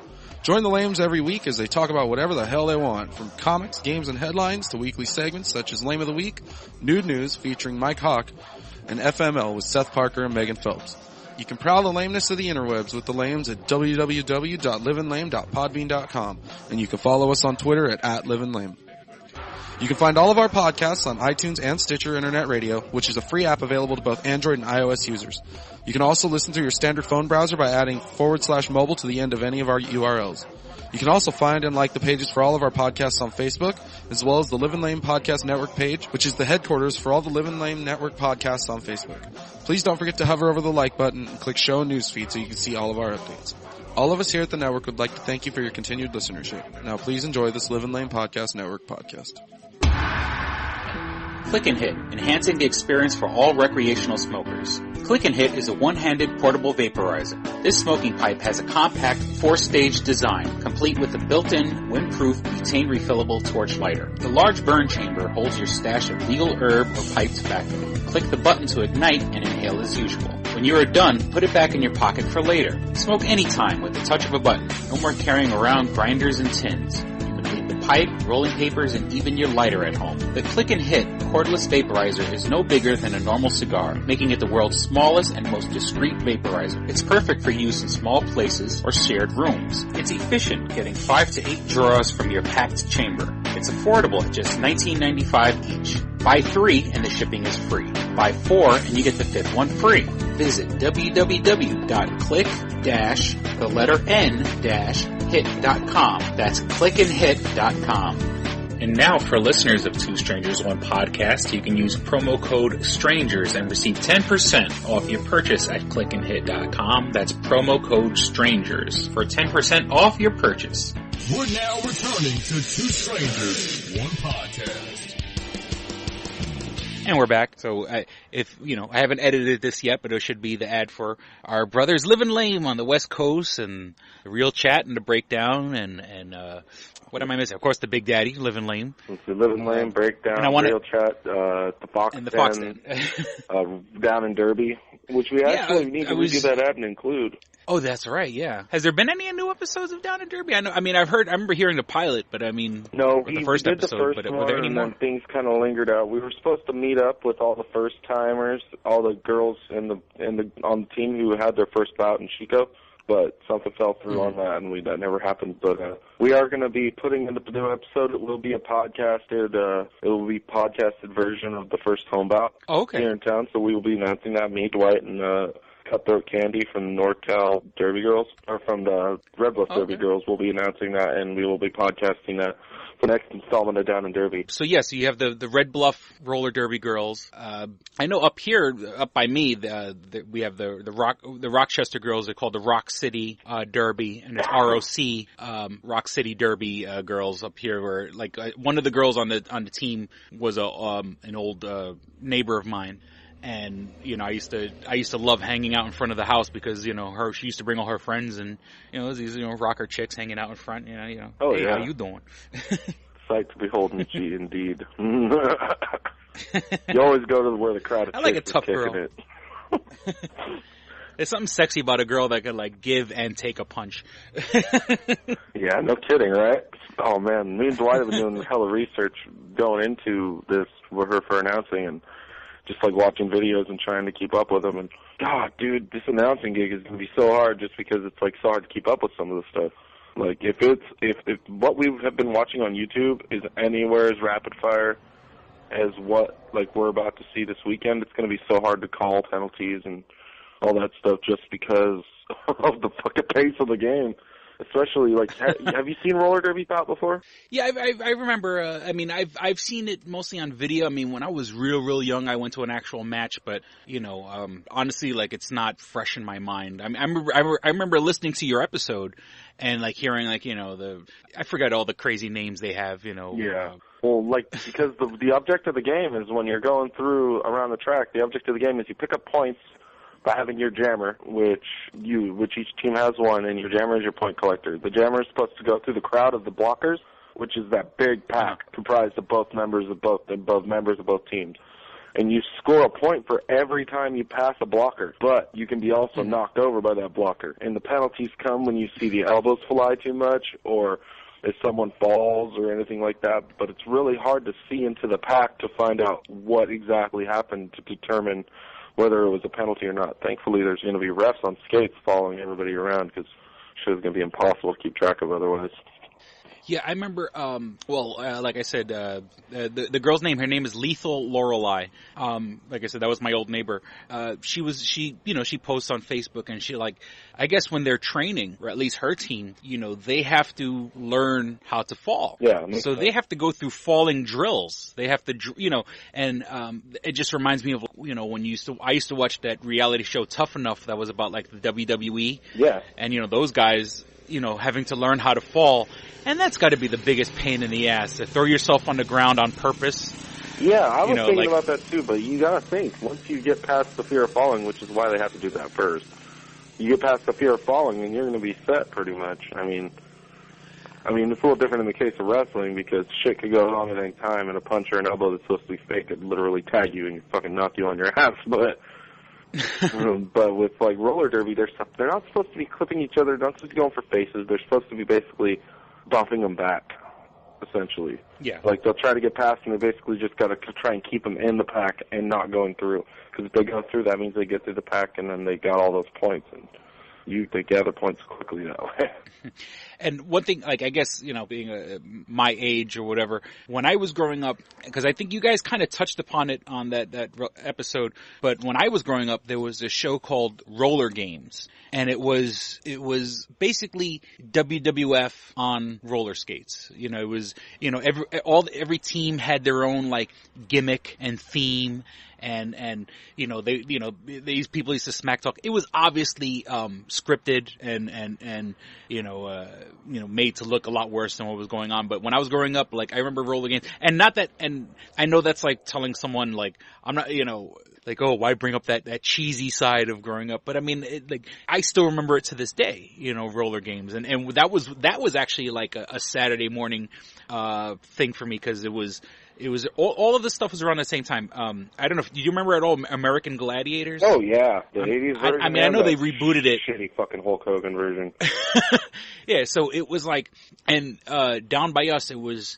Join the Lames every week as they talk about whatever the hell they want, from comics, games, and headlines to weekly segments such as Lame of the Week, Nude News featuring Mike Hawk, and FML with Seth Parker and Megan Phelps. You can prowl the lameness of the interwebs with the Lames at www.liveandlame.podbean.com, and you can follow us on Twitter at @liveandlame. You can find all of our podcasts on iTunes and Stitcher Internet Radio, which is a free app available to both Android and iOS users. You can also listen through your standard phone browser by adding /mobile to the end of any of our URLs. You can also find and like the pages for all of our podcasts on Facebook, as well as the Live and Lame Podcast Network page, which is the headquarters for all the Live and Lame Network podcasts on Facebook. Please don't forget to hover over the like button and click Show Newsfeed so you can see all of our updates. All of us here at the network would like to thank you for your continued listenership. Now please enjoy this Live and Lame Podcast Network podcast. Click and Hit, enhancing the experience for all recreational smokers. Click and Hit is a one-handed portable vaporizer. This smoking pipe has a compact 4-stage design, complete with a built-in, windproof, butane refillable torch lighter. The large burn chamber holds your stash of legal herb or pipe tobacco. Click the button to ignite and inhale as usual. When you are done, put it back in your pocket for later. Smoke anytime with the touch of a button. No more carrying around grinders and tins. Pipe, rolling papers, and even your lighter at home. The Click and Hit cordless vaporizer is no bigger than a normal cigar, making it the world's smallest and most discreet vaporizer. It's perfect for use in small places or shared rooms. It's efficient, getting 5 to 8 draws from your packed chamber. It's affordable at just $19.95 each. Buy 3 and the shipping is free. Buy 4 and you get the 5th one free. Visit www.click-n-hit.com. That's clickandhit.com. And now for listeners of Two Strangers, One Podcast, you can use promo code STRANGERS and receive 10% off your purchase at clickandhit.com. That's promo code STRANGERS for 10% off your purchase. We're now returning to Two Strangers, One Podcast. And we're back. So I haven't edited this yet, but it should be the ad for our brothers Living Lame on the West Coast, and the real chat and the breakdown, and what am I missing? Of course, the Big Daddy, Living Lame. It's the Living Lame breakdown, real chat, the Fox and the Fox Den, Down in Derby, which we actually need to redo that ad and include. Oh, that's right. Yeah. Has there been any new episodes of Down in Derby? I remember hearing the pilot, but I mean, no, the first episode. But were there any more? And then things kind of lingered out. We were supposed to meet up with all the first timers, all the girls on the team who had their first bout in Chico, but something fell through on that, and that never happened. But we are going to be putting in the new episode. It will be a podcasted version of the first home bout here in town. So we will be announcing that. Me, Dwight, and Cutthroat Candy from NorCal Derby Girls, or from the Red Bluff Derby Girls, will be announcing that, and we will be podcasting that for the next installment of Down in Derby. So so you have the Red Bluff Roller Derby Girls. I know up here, up by me, we have the Rochester Girls. They're called the Rock City Derby, and it's ROC Rock City Derby girls up here. Where one of the girls on the team was an old neighbor of mine. And, I used to love hanging out in front of the house because, she used to bring all her friends, and, these, rocker chicks hanging out in front, Oh, hey, yeah. How you doing? Sight to behold, indeed. You always go to where the crowd of I like a chicks tough is kicking girl. it. There's something sexy about a girl that can, give and take a punch. Yeah, no kidding, right? Oh, man, me and Dwight have been doing hella research going into this with her for announcing, and just watching videos and trying to keep up with them. And God, dude, this announcing gig is going to be so hard just because it's so hard to keep up with some of the stuff. If what we have been watching on YouTube is anywhere as rapid fire as what we're about to see this weekend, it's going to be so hard to call penalties and all that stuff just because of the fucking pace of the game. Especially, have you seen roller derby bout before? Yeah, I remember. I've seen it mostly on video. I mean, when I was real young, I went to an actual match, but honestly, it's not fresh in my mind. I remember listening to your episode and hearing I forgot all the crazy names they have. Yeah. Well, because the object of the game is when you're going through around the track, the object of the game is you pick up points by having your jammer, which each team has one, and your jammer is your point collector. The jammer is supposed to go through the crowd of the blockers, which is that big pack comprised of both members of both teams. And you score a point for every time you pass a blocker, but you can be also knocked over by that blocker. And the penalties come when you see the elbows fly too much, or if someone falls or anything like that. But it's really hard to see into the pack to find out what exactly happened to determine whether it was a penalty or not. Thankfully, there's going to be refs on skates following everybody around because it's going to be impossible to keep track of otherwise. Yeah, I remember, like I said, the girl's name, her name is Lethal Lorelei. Like I said, that was my old neighbor. She posts on Facebook, and she I guess when they're training, or at least her team, they have to learn how to fall. Yeah. So they have to go through falling drills. They have to, and it just reminds me of, when I used to watch that reality show Tough Enough that was about the W.W.E. Yeah. And, those guys, having to learn how to fall. And that's got to be the biggest pain in the ass, to throw yourself on the ground on purpose. Yeah, I was thinking about that too, but you gotta think, once you get past the fear of falling, which is why they have to do that first, you get past the fear of falling and you're gonna be set pretty much. I mean, it's a little different in the case of wrestling because shit could go wrong at any time, and a punch or an elbow that's supposed to be fake could literally tag you and fucking knock you on your ass, but with roller derby, they're not supposed to be clipping each other. They're not supposed to be going for faces. They're supposed to be basically bumping them back, essentially. Yeah. They'll try to get past, and they basically just got to try and keep them in the pack and not going through. Because if they go through, that means they get through the pack, and then they got all those points, and they gather points quickly that way. And one thing, I guess, being my age or whatever, when I was growing up, because I think you guys kind of touched upon it on that episode, but when I was growing up, there was a show called Roller Games, and it was basically WWF on roller skates. It was, every team had their own gimmick and theme, and these people used to smack talk. It was obviously scripted and made to look a lot worse than what was going on. But when I was growing up, like, I remember roller games, and I know that's like telling someone, like, I'm not, like, oh, why bring up that cheesy side of growing up? But I mean, I still remember it to this day, roller games. And that was actually like a Saturday morning, thing for me, because it was all of this stuff was around the same time. I don't know, do you remember at all American Gladiators? Oh yeah, the 80s version. I mean, I know they rebooted it. Shitty fucking Hulk Hogan version. Yeah, so it was like, and down by us, it was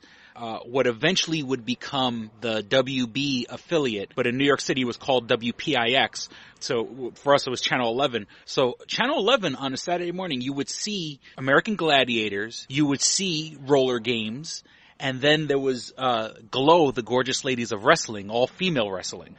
what eventually would become the WB affiliate, but in New York City it was called WPIX. So for us it was Channel 11. So Channel 11 on a Saturday morning, you would see American Gladiators, you would see roller games, and then there was G.L.O.W, the Gorgeous Ladies of Wrestling, all female wrestling.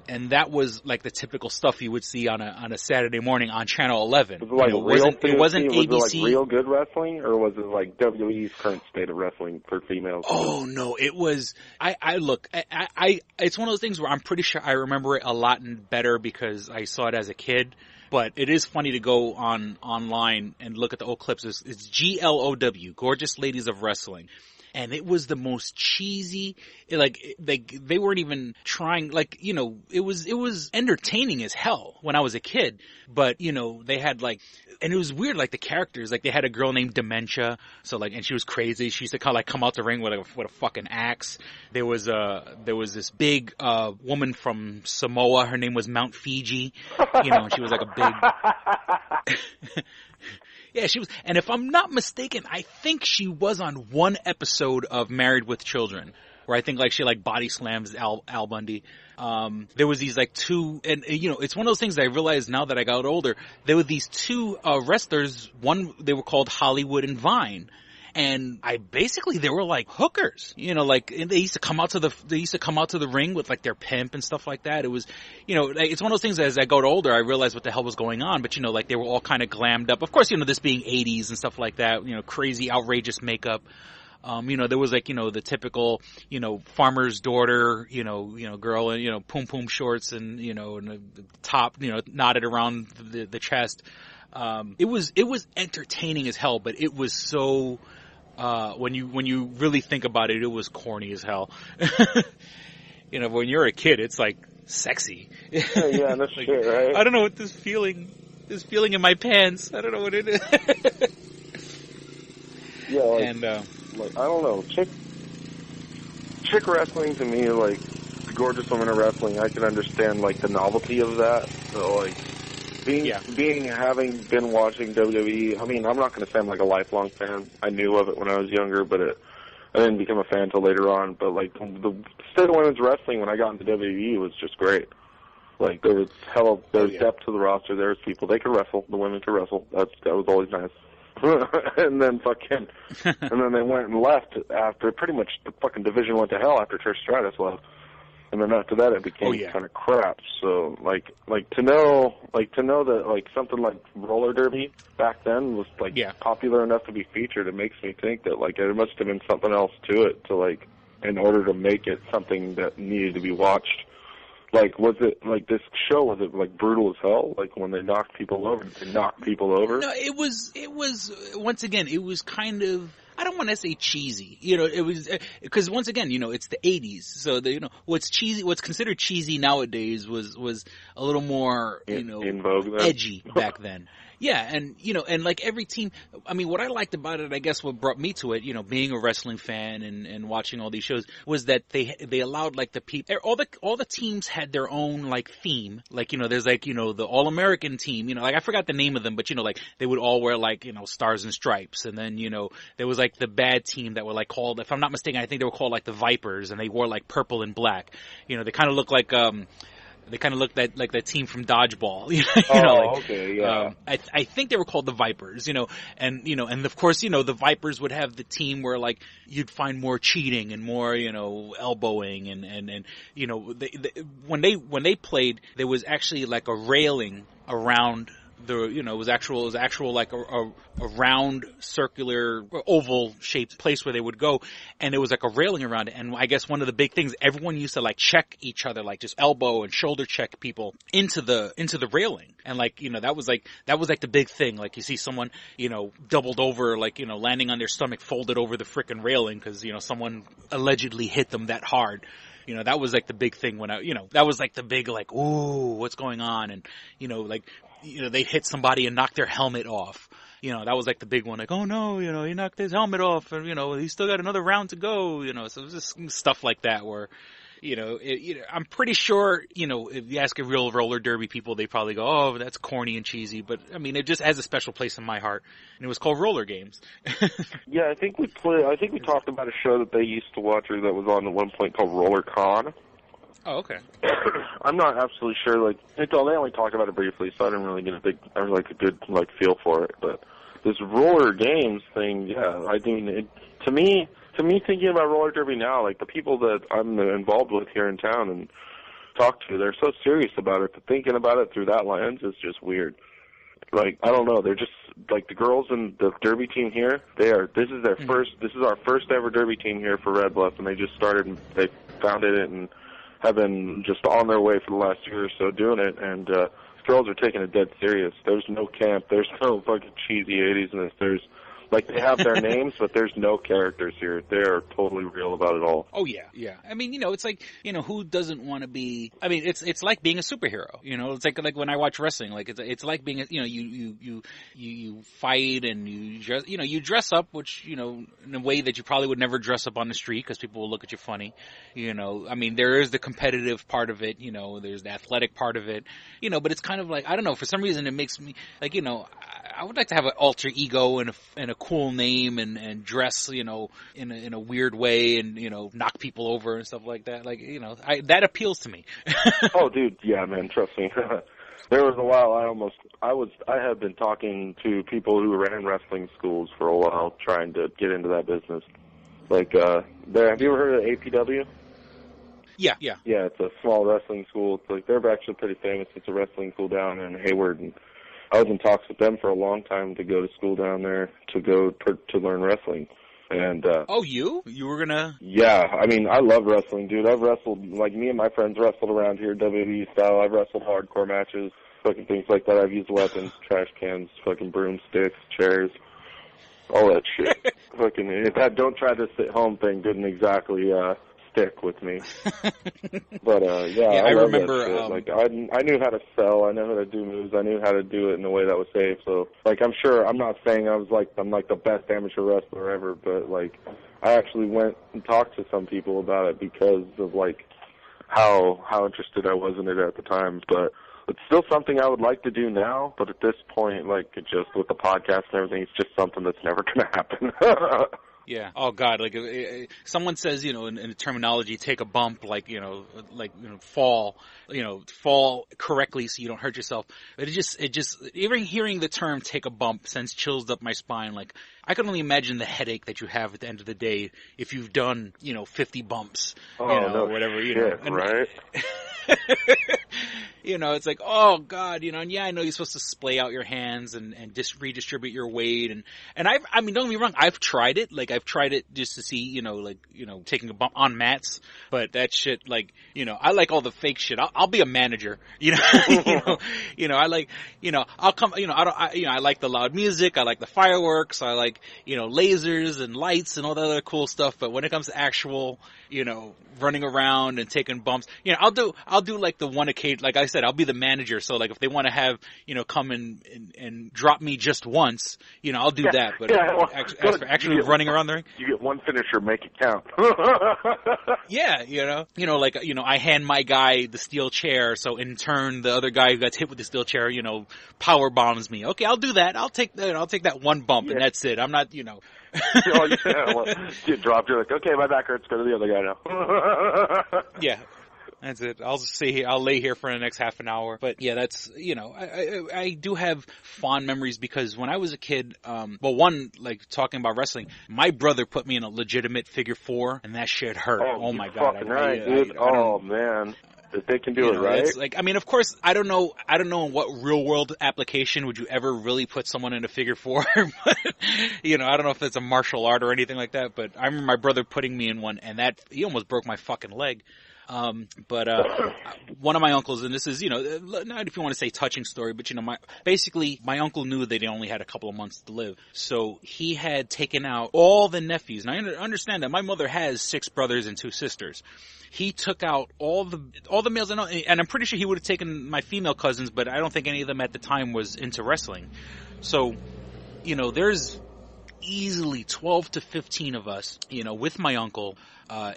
And that was like the typical stuff you would see on a Saturday morning on Channel 11. Was it like it wasn't ABC. Was it like real good wrestling, or was it like W.W.E's current state of wrestling for females? Oh no, it was. It's one of those things where I'm pretty sure I remember it a lot better because I saw it as a kid. But it is funny to go online and look at the old clips. It's G.L.O.W, Gorgeous Ladies of Wrestling. And it was the most cheesy, like they weren't even trying, like, it was entertaining as hell when I was a kid, but, they had like, and it was weird, like the characters, like they had a girl named Dementia, so like, and she was crazy, she used to come out the ring with a fucking axe. There was this big, woman from Samoa, her name was Mount Fiji, and she was like a big... Yeah, she was, and if I'm not mistaken, I think she was on one episode of Married with Children, where I think like she like body slams Al Bundy. There was these like two, and it's one of those things that I realized now that I got older. There were these two wrestlers. One, they were called Hollywood and Vine. And they were like hookers, like they used to come out to the ring with like their pimp and stuff like that. It was, it's one of those things that as I got older, I realized what the hell was going on. But like they were all kind of glammed up. Of course, this being 80s and stuff like that, crazy, outrageous makeup. There was like, the typical, farmer's daughter, girl in, poom poom shorts and, and the top, knotted around the chest. It was entertaining as hell, but it was so, when you really think about it, it was corny as hell. When you're a kid, it's like sexy. Yeah, that's like, shit, right? I don't know what this feeling in my pants. I don't know what it is. Yeah, like, and, like, I don't know, chick wrestling to me, like, the gorgeous women of wrestling, I can understand, like, the novelty of that. So, like, having been watching WWE, I mean, I'm not going to say I'm like a lifelong fan. I knew of it when I was younger, but I didn't become a fan until later on. But like the state of women's wrestling when I got into WWE was just great. Like there was depth to the roster. There was people, they could wrestle. The women could wrestle. That was always nice. and then they went and left after pretty much the fucking division went to hell after Trish Stratus left. And then after that, it became kind of crap. So, like to know that like something like roller derby back then was like popular enough to be featured, it makes me think that like there must have been something else to it to like in order to make it something that needed to be watched. Like, was it like this show? Was it like brutal as hell? Like when they knocked people over, did they knock people over? No, it was once again, it was kind of. I don't want to say cheesy, it was, because once again, it's the 80s. So what's considered cheesy nowadays was a little more, in vogue then? Edgy back then. Yeah, and and like every team, I mean, what I liked about it, I guess what brought me to it, being a wrestling fan and watching all these shows, was that they allowed like the people, all the teams had their own like theme. Like, there's like, the All-American team, like I forgot the name of them, but like they would all wear like, stars and stripes. And then, there was like the bad team that were like called, if I'm not mistaken, I think they were called like the Vipers, and they wore like purple and black. They kind of look like, they kind of looked like that team from Dodgeball, okay, yeah. I think they were called the Vipers, and of course, the Vipers would have the team where like you'd find more cheating and more, elbowing and when they played, there was actually like a railing around it was actual like a round circular oval shaped place where they would go, and there was like a railing around it. And I guess one of the big things, everyone used to like check each other, like just elbow and shoulder check people into the railing. And like, that was like the big thing. Like you see someone, doubled over, like, landing on their stomach, folded over the frickin' railing because, someone allegedly hit them that hard. That was like the big thing when that was like the big like, ooh, what's going on? And, they'd hit somebody and knock their helmet off. That was like the big one, like, oh no, he knocked his helmet off and, he's still got another round to go, so it was just stuff like that where, I'm pretty sure, if you ask a real roller derby people, they probably go, oh, that's corny and cheesy. But, I mean, it just has a special place in my heart. And it was called Roller Games. Yeah, I think we talked about a show that they used to watch or that was on at one point called Roller Con. Oh, okay. I'm not absolutely sure. Like, they only talked about it briefly, so I didn't really get a good feel for it. But this Roller Games thing, yeah, I mean, to me, thinking about roller derby now, like the people that I'm involved with here in town and talk to, they're so serious about it that thinking about it through that lens is just weird. Like, I don't know, they're just, like the girls in the derby team here, this is our first ever derby team here for Red Bluff, and they just started, they founded it and have been just on their way for the last year or so doing it, and girls are taking it dead serious. There's no camp, there's no fucking cheesy 80s-ness, like, they have their names, but there's no characters here. They are totally real about it all. Oh, yeah, yeah. I mean, it's like, who doesn't want to be... I mean, it's like being a superhero, It's like when I watch wrestling, like, it's like being, you fight and you dress up, which, in a way that you probably would never dress up on the street because people will look at you funny, I mean, there is the competitive part of it, there's the athletic part of it, but it's kind of like, I don't know, for some reason it makes me, like, I would like to have an alter ego and a cool name and dress, in a weird way and, knock people over and stuff like that. Like, that appeals to me. Oh, dude. Yeah, man. Trust me. There was a while I had been talking to people who ran wrestling schools for a while trying to get into that business. Like, have you ever heard of APW? Yeah. Yeah, it's a small wrestling school. It's like, they're actually pretty famous. It's a wrestling school down in Hayward, and I was in talks with them for a long time to go to school down there to learn wrestling. And you were gonna? Yeah, I mean, I love wrestling, dude. I've wrestled, like, me and my friends wrestled around here, W.W.E style. I've wrestled hardcore matches, fucking things like that. I've used weapons, trash cans, fucking broomsticks, chairs, all that shit. Fucking that don't try to sit home thing didn't exactly stick with me. But yeah, I remember like, I knew how to sell, I knew how to do moves, I knew how to do it in a way that was safe. So, like, I'm not saying I'm like the best amateur wrestler ever, but like, I actually went and talked to some people about it because of like how interested I was in it at the time. But it's still something I would like to do now, but at this point, like, just with the podcast and everything, it's just something that's never going to happen. Yeah. Oh God. Like, someone says, in the terminology, take a bump, fall, fall correctly so you don't hurt yourself. But it just, even hearing the term "take a bump" sends chills up my spine. Like, I can only imagine the headache that you have at the end of the day if you've done, 50 bumps, no or whatever, shit, right? It's like, oh God, and yeah, I know you're supposed to splay out your hands and just redistribute your weight. And I mean, don't get me wrong, I've tried it. Like, I've tried it just to see, taking a bump on mats. But that shit, like, I like all the fake shit. I'll be a manager, I like, I'll come, I like the loud music. I like the fireworks. I like, lasers and lights and all that other cool stuff. But when it comes to actual, running around and taking bumps, I'll do like the one occasion, like I said, I'll be the manager. So like if they want to have, come and drop me just once, I'll do that. But as for actually running around the ring, you get one finisher, make it count. Yeah, I hand my guy the steel chair. So in turn, the other guy who got hit with the steel chair, power bombs me. Okay, I'll do that. I'll take that one bump and that's it. I'm not, Oh, yeah. Well, get dropped. You're like, okay, my back hurts. Go to the other guy now. Yeah. That's it. I'll just stay here. I'll lay here for the next half an hour. But yeah, that's, I do have fond memories because when I was a kid, like talking about wrestling, my brother put me in a legitimate figure 4 and that shit hurt. Oh my God. Fucking right, dude. Oh man. If they can do it right. It's like, I mean, of course, I don't know in what real world application would you ever really put someone in a figure four. But, I don't know if it's a martial art or anything like that, but I remember my brother putting me in one, and he almost broke my fucking leg. But one of my uncles, and this is, not if you want to say touching story, but basically my uncle knew that he only had a couple of months to live. So he had taken out all the nephews. And I understand that my mother has 6 brothers and 2 sisters. He took out all the males, and I'm pretty sure he would have taken my female cousins, but I don't think any of them at the time was into wrestling. So, there's easily 12 to 15 of us, with my uncle,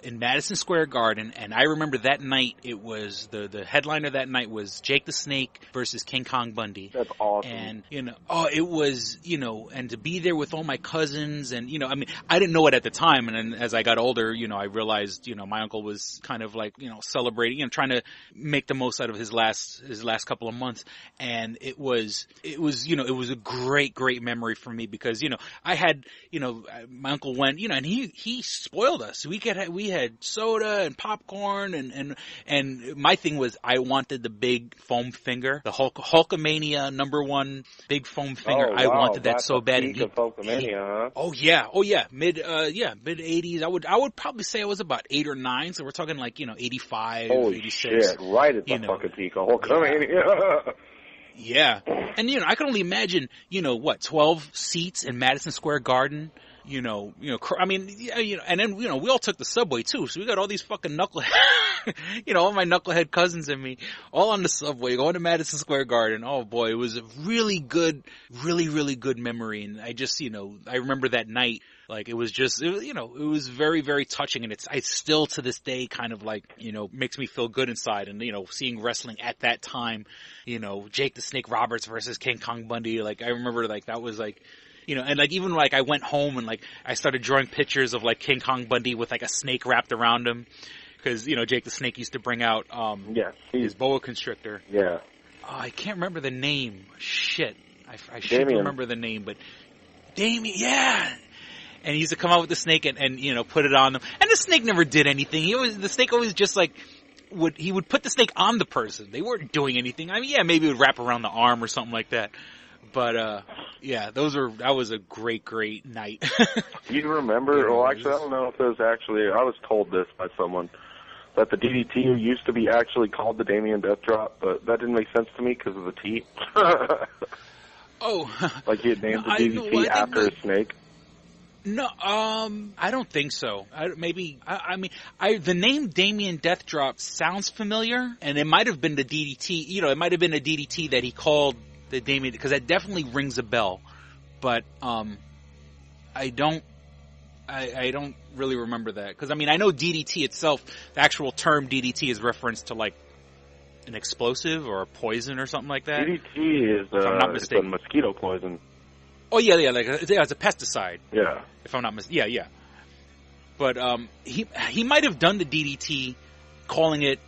in Madison Square Garden, and I remember that night, it was, the headliner that night was Jake the Snake versus King Kong Bundy. That's awesome. And, it was, and to be there with all my cousins, and, I mean, I didn't know it at the time, and then as I got older, I realized, my uncle was kind of like, celebrating, trying to make the most out of his last couple of months, and it was a great, great memory for me, because, I had, my uncle went, and he spoiled us. We had soda and popcorn, and my thing was I wanted the big foam finger, the Hulkamania #1 big foam finger. Oh, I wow. wanted that That's so bad. Peak of Hulkamania, huh? Oh yeah, mid 80s. I would probably say I was about 8 or 9. So we're talking like 85, Holy 86. shit! Right at the fucking peak of Hulkamania. Yeah, and I can only imagine 12 seats in Madison Square Garden. I mean, and then, we all took the subway too, so we got all these fucking knucklehead, all my knucklehead cousins and me, all on the subway, going to Madison Square Garden. Oh boy, it was a really good, really, really good memory, and I just, I remember that night, like, it was just, it was very, very touching, and it's still to this day kind of like, makes me feel good inside, and, seeing wrestling at that time, Jake the Snake Roberts versus King Kong Bundy, like, I remember, like, that was like, and like even like I went home and like I started drawing pictures of like King Kong Bundy with like a snake wrapped around him, because Jake the Snake used to bring out his boa constrictor. Yeah. Oh, I can't remember the name. Shit, I should remember the name, but Damien, yeah. And he used to come out with the snake and put it on them, and the snake never did anything. The snake always just like he would put the snake on the person. They weren't doing anything. I mean, yeah, maybe it would wrap around the arm or something like that. But, yeah, that was a great, great night. Do you remember, well, actually, I don't know if it was actually, I was told this by someone, that the DDT used to be actually called the Damien Death Drop, but that didn't make sense to me because of the T. Oh. Like he had named the DDT after a snake. No, I don't think so. The name Damien Death Drop sounds familiar, and it might have been the DDT, it might have been a DDT that he called the Damien, because that definitely rings a bell, but I don't really remember that, because I mean I know DDT itself, the actual term DDT is reference to like an explosive or a poison or something like that. DDT is it's a mosquito poison. Oh yeah, like it's a pesticide. Yeah, if I'm not mistaken. Yeah. But he might have done the DDT, calling it,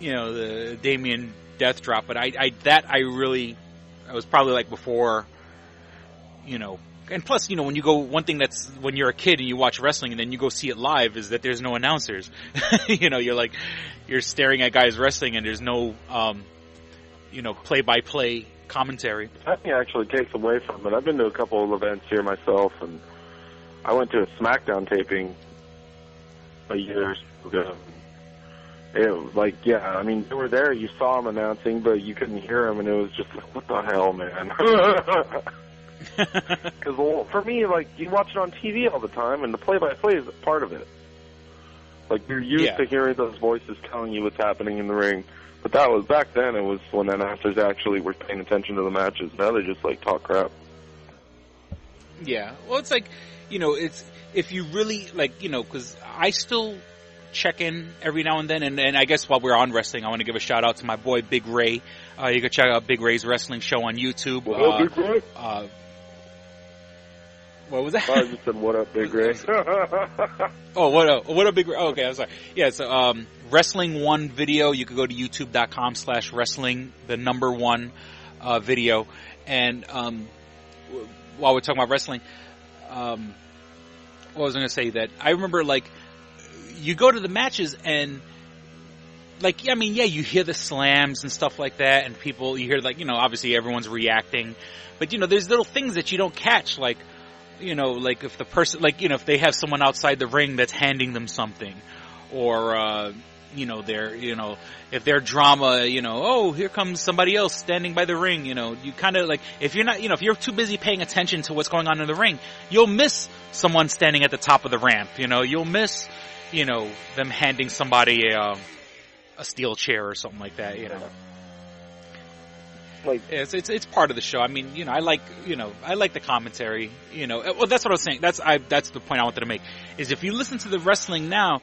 the Damien Death Drop, but I was probably like before, and plus, when you go, one thing that's, when you're a kid and you watch wrestling and then you go see it live, is that there's no announcers. You're staring at guys wrestling and there's no, play-by-play commentary. That actually takes away from it. I've been to a couple of events here myself, and I went to a SmackDown taping a year or so ago. It was like, yeah, I mean, you were there, you saw him announcing, but you couldn't hear him, and it was just like, what the hell, man? Because, well, for me, like, you watch it on TV all the time, and the play-by-play is a part of it. Like, you're used to hearing those voices telling you what's happening in the ring. But that was, back then, it was when announcers actually were paying attention to the matches. Now they just, like, talk crap. Yeah. Well, it's like, it's, if you really, like, because I still check in every now and then, and I guess while we're on wrestling, I want to give a shout out to my boy Big Ray. You can check out Big Ray's wrestling show on YouTube. Big Ray? What was that? I just said, what up, Big Ray? Oh, what up, Big Ray? Oh, okay, I'm sorry. Yeah, so, Wrestling One video, you could go to youtube.com/wrestling, the number 1, video. And, while we're talking about wrestling, what was I going to say, that I remember, like, you go to the matches and like, I mean, yeah, you hear the slams and stuff like that, and people, you hear, like, obviously everyone's reacting, but, there's little things that you don't catch, like, like if the person, like, if they have someone outside the ring that's handing them something, or, if their drama, oh, here comes somebody else standing by the ring, you kind of like, if you're not, if you're too busy paying attention to what's going on in the ring, you'll miss someone standing at the top of the ramp, you'll miss, them handing somebody a steel chair or something like that, Like, it's part of the show. I mean, I like the commentary, well, that's what I was saying. That's the point I wanted to make, is if you listen to the wrestling now,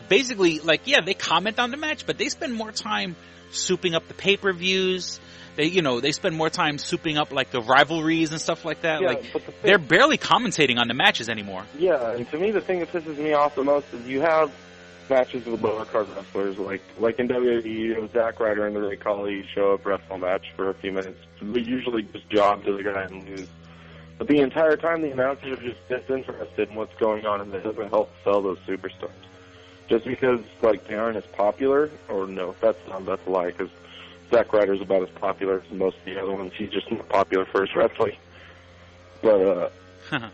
basically, like, yeah, they comment on the match, but they spend more time souping up the pay-per-views. They spend more time souping up, like, the rivalries and stuff like that. Yeah, like, they're barely commentating on the matches anymore. Yeah, and to me, the thing that pisses me off the most is you have matches with lower card wrestlers, like in WWE, Zack Ryder and the Ray Khali show up, wrestle a match for a few minutes. We usually just job to the guy and lose. But the entire time, the announcers are just disinterested in what's going on, and it doesn't help sell those superstars. Just because, like, they aren't as popular, or no, that's a lie, because Zack Ryder's about as popular as most of the other ones. He's just not popular for his wrestling. But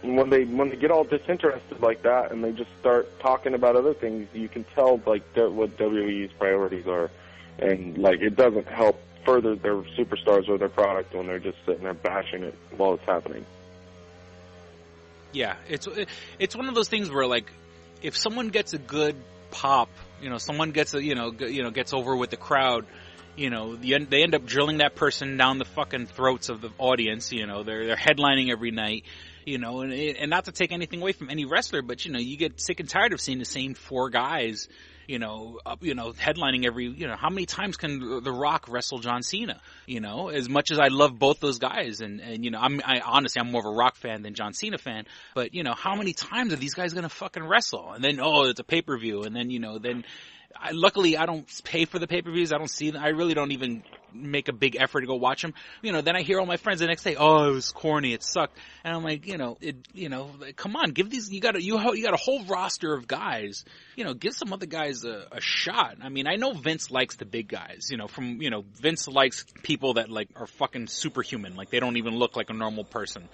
when they get all disinterested like that, and they just start talking about other things, you can tell, like, what WWE's priorities are, and, like, it doesn't help further their superstars or their product when they're just sitting there bashing it while it's happening. Yeah, it's one of those things where, like, if someone gets a good pop, someone gets gets over with the crowd, they end up drilling that person down the fucking throats of the audience. They're headlining every night, and not to take anything away from any wrestler, but you get sick and tired of seeing the same four guys, headlining every, how many times can The Rock wrestle John Cena? As much as I love both those guys, and honestly, I'm more of a Rock fan than John Cena fan, but, how many times are these guys gonna fucking wrestle? And then, it's a pay-per-view, and then, luckily I don't pay for the pay-per-views, I don't see them, I really don't even make a big effort to go watch them. Then I hear all my friends the next day, oh, it was corny, it sucked. And I'm like, come on, give these, you got a whole roster of guys, give some other guys a shot. I mean, I know Vince likes the big guys, Vince likes people that, like, are fucking superhuman, like they don't even look like a normal person.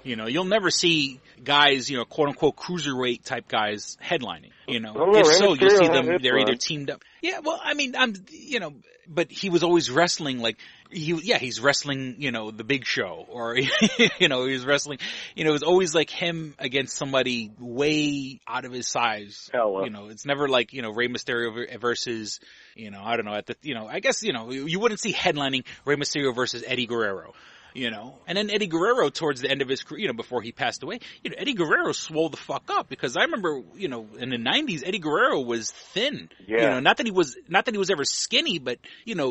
You'll never see guys, quote unquote cruiserweight type guys headlining, if so, you'll see them, they're either teamed up. Yeah, well, I mean, but he was always wrestling, like, he's wrestling, the Big Show, or, he's wrestling, it was always like him against somebody way out of his size. It's never like, Rey Mysterio versus, I don't know, I guess, you wouldn't see headlining Rey Mysterio versus Eddie Guerrero. And then Eddie Guerrero, towards the end of his career, before he passed away, Eddie Guerrero swole the fuck up, because I remember, in the 90s, Eddie Guerrero was thin. Yeah. Not that he was ever skinny, but,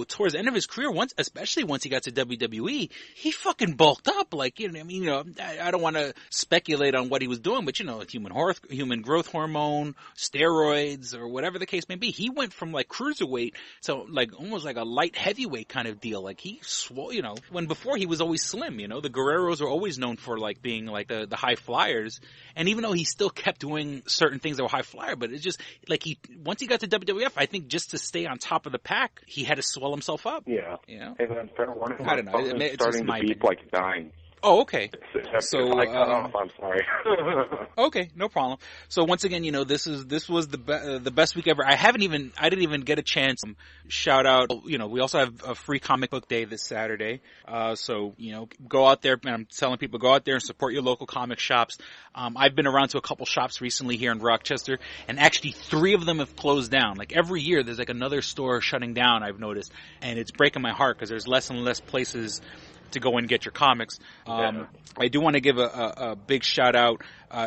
towards the end of his career, especially once he got to WWE, he fucking bulked up. Like, I don't want to speculate on what he was doing, but, human growth hormone, steroids, or whatever the case may be. He went from, like, cruiserweight to, like, almost like a light heavyweight kind of deal. Like, he swole, when before he was always slim, the Guerreros are always known for, like, being like the high flyers, and even though he still kept doing certain things that were high flyer, but it's just like once he got to WWF, I think just to stay on top of the pack, he had to swell himself up. Yeah. And then fair warning, I don't know, it's starting to beep like dying. Oh, okay. So I cut off. I'm sorry. Okay, no problem. So once again, this was the best week ever. I didn't even get a chance. Shout out. We also have a free comic book day this Saturday. So go out there. And I'm telling people, go out there and support your local comic shops. I've been around to a couple shops recently here in Rochester, and actually 3 of them have closed down. Like every year, there's like another store shutting down, I've noticed, and it's breaking my heart because there's less and less places to go and get your comics. I do want to give a big shout out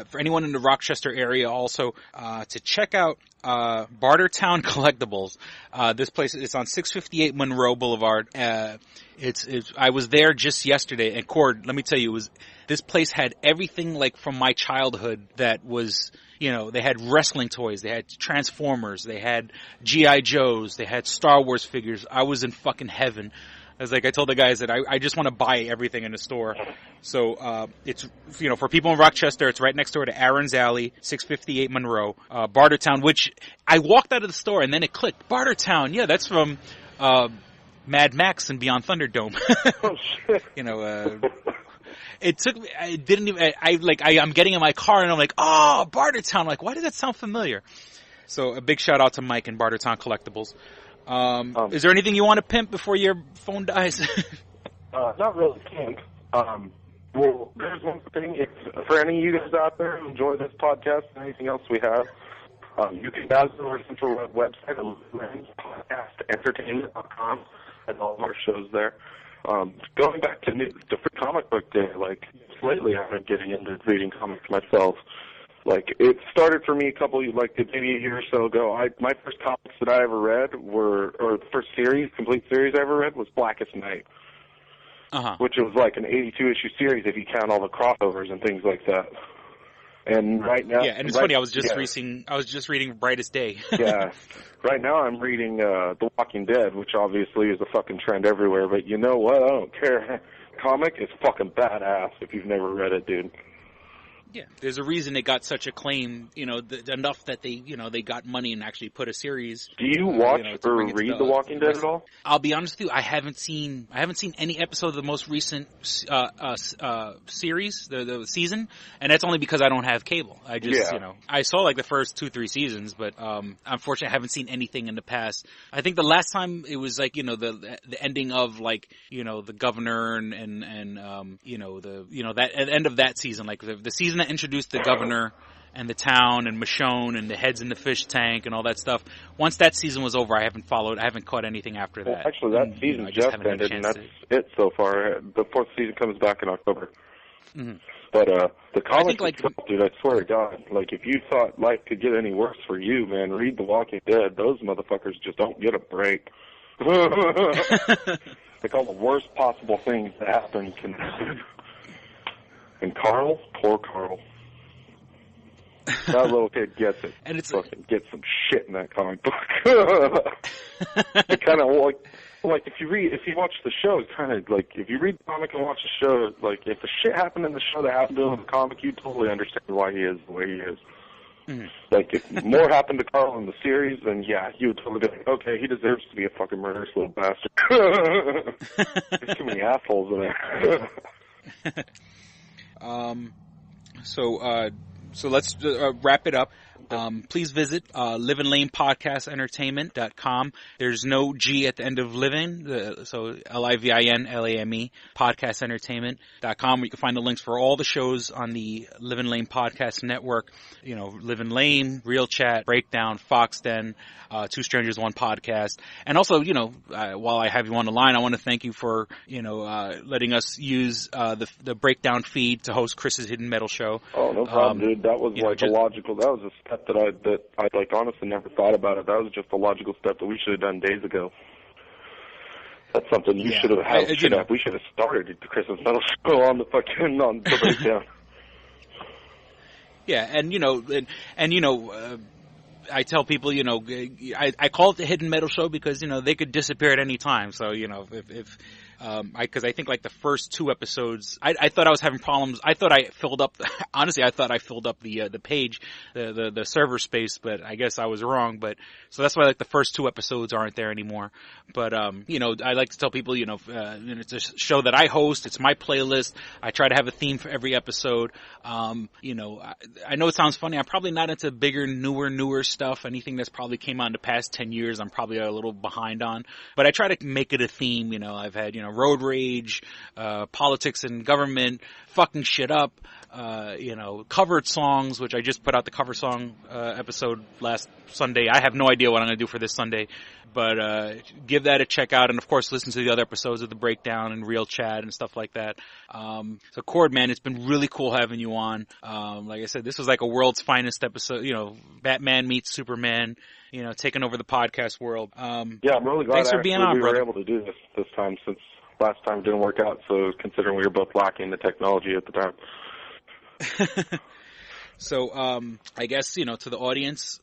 for anyone in the Rochester area also to check out Bartertown Collectibles. This place is on 658 Monroe Boulevard. I was there just yesterday, and Cord, let me tell you, this place had everything like from my childhood that was, they had wrestling toys, they had Transformers, they had G.I. Joes, they had Star Wars figures. I was in fucking heaven. As like I told the guys that I just want to buy everything in the store. So it's, you know, for people in Rochester, it's right next door to Aaron's Alley, 658 Monroe, Bartertown, which I walked out of the store and then it clicked. Bartertown, yeah, that's from Mad Max and Beyond Thunderdome. Oh shit! You know, it took me. I didn't even. I'm getting in my car and I'm like, oh, Bartertown. I'm like, why did that sound familiar? So a big shout out to Mike and Bartertown Collectibles. Is there anything you want to pimp before your phone dies? Not really pimp. Well, there's one thing. If, for any of you guys out there who enjoy this podcast and anything else we have, you can download our central website at podcastentertainment.com and all of our shows there. Going back to Free Comic Book Day, like, lately I've been getting into reading comics myself. Like, it started for me maybe a year or so ago. My first comics that I ever read the first complete series I ever read was Blackest Night. Which was like an 82-issue series if you count all the crossovers and things like that. And right now, yeah, and it's funny. I was just reading Brightest Day. Yeah, right now I'm reading The Walking Dead, which obviously is a fucking trend everywhere. But you know what? I don't care. Comic is fucking badass if you've never read it, dude. Yeah, there's a reason it got such acclaim, you know, enough that they got money and actually put a series. Do you watch or read The Walking Dead at all? I'll be honest with you, I haven't seen any episode of the most recent series, the season, and that's only because I don't have cable. I just, you know, I saw like the first 2-3 seasons, but unfortunately I haven't seen anything in the past. I think the last time it was like, you know, the ending of like, you know, the governor and you know, that at the end of that season, like the season that introduced the governor and the town and Michonne and the heads in the fish tank and all that stuff. Once that season was over, I haven't caught anything after that. Well, actually, that season just ended, and that's it so far. The fourth season comes back in October. Mm-hmm. But the comics itself, dude, I swear to God, like, if you thought life could get any worse for you, man, read The Walking Dead. Those motherfuckers just don't get a break. Like, all the worst possible things that happen can happen. And Carl, poor Carl. That little kid gets it. And it's fucking gets some shit in that comic book. It kind of like if you watch the show, it's kind of like if you read the comic and watch the show, like if the shit happened in the show that happened to him in the comic, you totally understand why he is the way he is. Mm-hmm. Like if more happened to Carl in the series, then yeah, you would totally be like, okay, he deserves to be a fucking murderous little bastard. There's too many assholes in there. So let's wrap it up. Please visit livinlamepodcastentertainment.com. There's no G at the end of living, so LIVINLAME, podcastentertainment.com, where you can find the links for all the shows on the Livin' Lame Podcast Network. You know, Livin' Lame, Real Chat, Breakdown, Fox Den, Two Strangers, One Podcast. And also, you know, while I have you on the line, I want to thank you for, you know, letting us use the Breakdown feed to host Chris's Hidden Metal show. Oh, no problem, dude. That was like that was a step that I like honestly never thought about it. That was just a logical step that we should have done days ago. That's something you should have had. We should have started the Christmas Metal Show on the Breakdown. Yeah, and you know, I tell people, you know, I call it the Hidden Metal Show because, you know, they could disappear at any time. So, you know, because I think like the first 2 episodes, I thought I was having problems. I thought I filled up, honestly, I thought I filled up the page, the server space, but I guess I was wrong. But, so that's why like the first 2 episodes aren't there anymore. But, you know, I like to tell people, you know, it's a show that I host. It's my playlist. I try to have a theme for every episode. You know, I know it sounds funny. I'm probably not into bigger, newer stuff. Anything that's probably came out in the past 10 years, I'm probably a little behind on. But I try to make it a theme. You know, I've had, you know, road rage, politics and government, fucking shit up, you know, covered songs, which I just put out the cover song episode last Sunday. I have no idea what I'm going to do for this Sunday, but give that a check out, and of course listen to the other episodes of the Breakdown and Real Chat and stuff like that. So Cord, man, it's been really cool having you on. Like I said, this was like a world's finest episode, you know, Batman meets Superman, you know, taking over the podcast world. Yeah, I'm really glad thanks for being on, we brother. were able to do this time, since last time didn't work out, so considering we were both lacking the technology at the time. So, I guess, to the audience,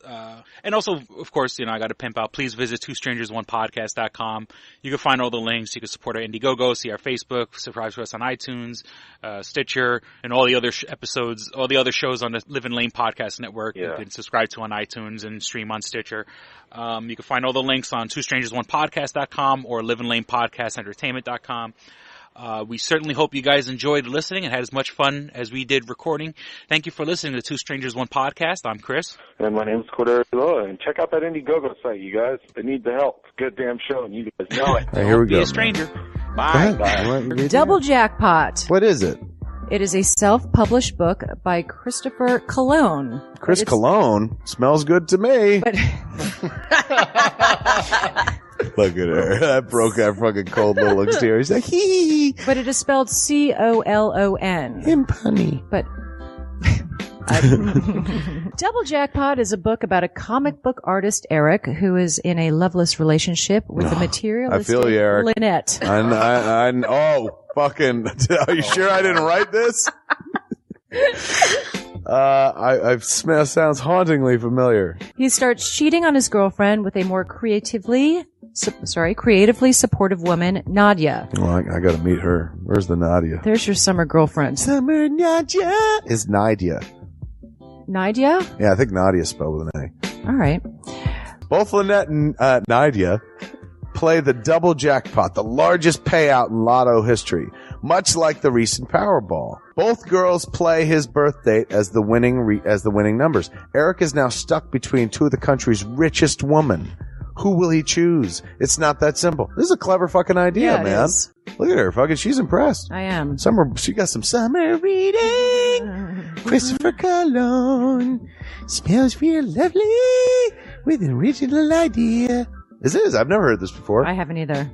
and also, of course, I got to pimp out. Please visit twostrangersonePodcast.com. You can find all the links. You can support our Indiegogo, see our Facebook, subscribe to us on iTunes, Stitcher, and all the other episodes, all the other shows on the Live and Lane Podcast Network. You can subscribe to on iTunes and stream on Stitcher. You can find all the links on twostrangersonePodcast.com or liveandlanepodcastentertainment.com. We certainly hope you guys enjoyed listening and had as much fun as we did recording. Thank you for listening to Two Strangers, One Podcast. I'm Chris. And my name's Cordero. And check out that Indiegogo site, you guys. They need the help. It's a good damn show, and you guys know it. Hey, here we go. Be a stranger. Bye. Bye. Double Jackpot. What is it? It is a self-published book by Christopher Cologne. Chris Cologne? Smells good to me. But Look at her. That broke that fucking cold little exterior. He's like, hee. But it is spelled C-O-L-O-N. Him punny. But Double Jackpot is a book about a comic book artist, Eric, who is in a loveless relationship with a materialistic I feel you, Eric. Lynette. Oh, fucking. Are you sure I didn't write this? Sounds hauntingly familiar. He starts cheating on his girlfriend with a more creatively supportive woman, Nadia. Well, I gotta meet her. Where's the Nadia? There's your summer girlfriend. Summer Nadia is Nadia. Nadia? Yeah, I think Nadia's spelled with an A. All right. Both Lynette and Nadia play the double jackpot, the largest payout in lotto history, much like the recent Powerball. Both girls play his birth date as the winning numbers. Eric is now stuck between two of the country's richest women. Who will he choose? It's not that simple. This is a clever fucking idea, man. Is. Look at her, fucking. She's impressed. I am. She got some summer reading. Christopher Cologne smells real lovely with an original idea. This is. I've never heard this before. I haven't either.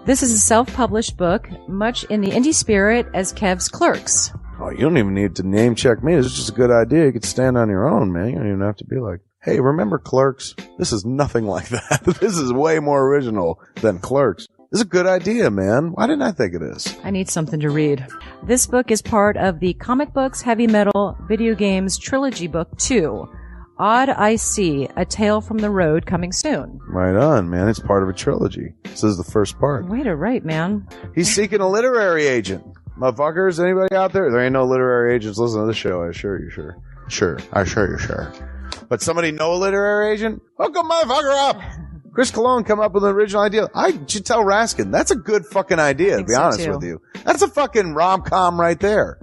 This is a self-published book, much in the indie spirit as Kev's Clerks. Oh, you don't even need to name check me. This is just a good idea. You could stand on your own, man. You don't even have to be like, hey, remember Clerks? This is nothing like that. This is way more original than Clerks. This is a good idea, man. Why didn't I think of this? I need something to read. This book is part of the Comic Books, Heavy Metal, Video Games Trilogy Book 2. Odd I See, A Tale from the Road, coming soon. Right on, man. It's part of a trilogy. This is the first part. Way to write, man. He's seeking a literary agent. Motherfuckers, anybody out there? There ain't no literary agents listening to this show. I assure you, sure. Sure. I assure you, sure. But somebody know a literary agent? Hook a motherfucker up! Chris Cologne come up with an original idea. I should tell Raskin. That's a good fucking idea, to be honest with you. That's a fucking rom-com right there.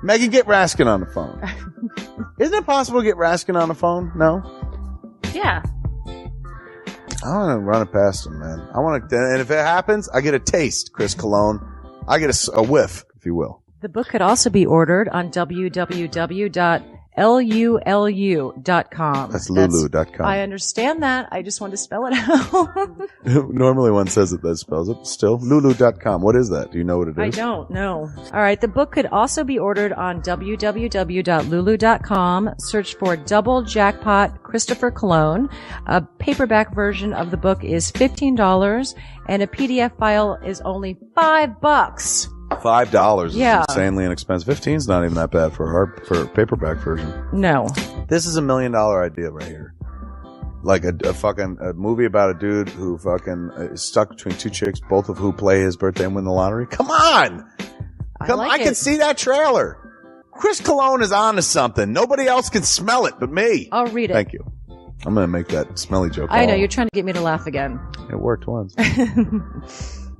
Megan, get Raskin on the phone. Isn't it possible to get Raskin on the phone? No? Yeah. I want to run it past him, man. I want to, and if it happens, I get a taste, Chris Cologne. I get a whiff, if you will. The book could also be ordered on www.lulu.com. That's lulu.com. I understand that. I just want to spell it out. Normally one says it, that spells it. Still, lulu.com. What is that? Do you know what it is? I don't know. All right. The book could also be ordered on www.lulu.com. Search for Double Jackpot Christopher Cologne. A paperback version of the book is $15 and a PDF file is only $5. $5 is Yeah. insanely inexpensive. 15's not even that bad for a paperback version. No. This is $1 million idea right here. Like a movie about a dude who fucking is stuck between two chicks, both of who play his birthday and win the lottery. Come on! I can see that trailer. Chris Cologne is on to something. Nobody else can smell it but me. I'll read it. Thank you. I'm going to make that smelly joke. I know. You're trying to get me to laugh again. It worked once.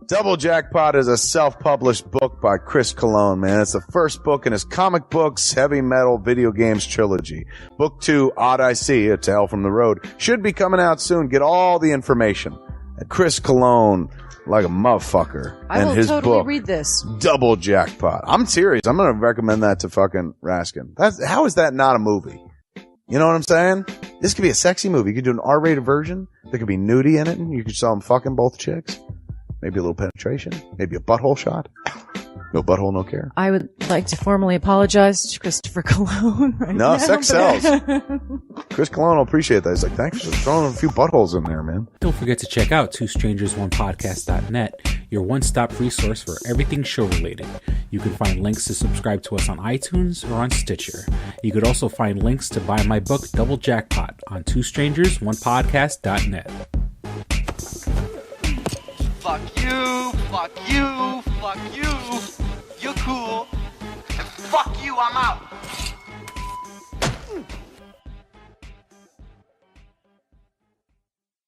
Double Jackpot is a self-published book by Chris Cologne, man. It's the first book in his comic books, heavy metal, video games trilogy. Book 2, Odd I See, A Tale from the Road, should be coming out soon. Get all the information at Chris Cologne, like a motherfucker. I and will his totally book, read this. Double Jackpot. I'm serious. I'm going to recommend that to fucking Raskin. How is that not a movie? You know what I'm saying? This could be a sexy movie. You could do an R-rated version. There could be nudie in it, and you could show them fucking both chicks. Maybe a little penetration. Maybe a butthole shot. No butthole, no care. I would like to formally apologize to Christopher Cologne. Right No, now, sex sells. Chris Cologne will appreciate that. He's like, thanks for throwing a few buttholes in there, man. Don't forget to check out twostrangersonepodcast.net, your one-stop resource for everything show-related. You can find links to subscribe to us on iTunes or on Stitcher. You could also find links to buy my book, Double Jackpot, on twostrangersonepodcast.net. Fuck you, fuck you, fuck you. You're cool. Fuck you, I'm out.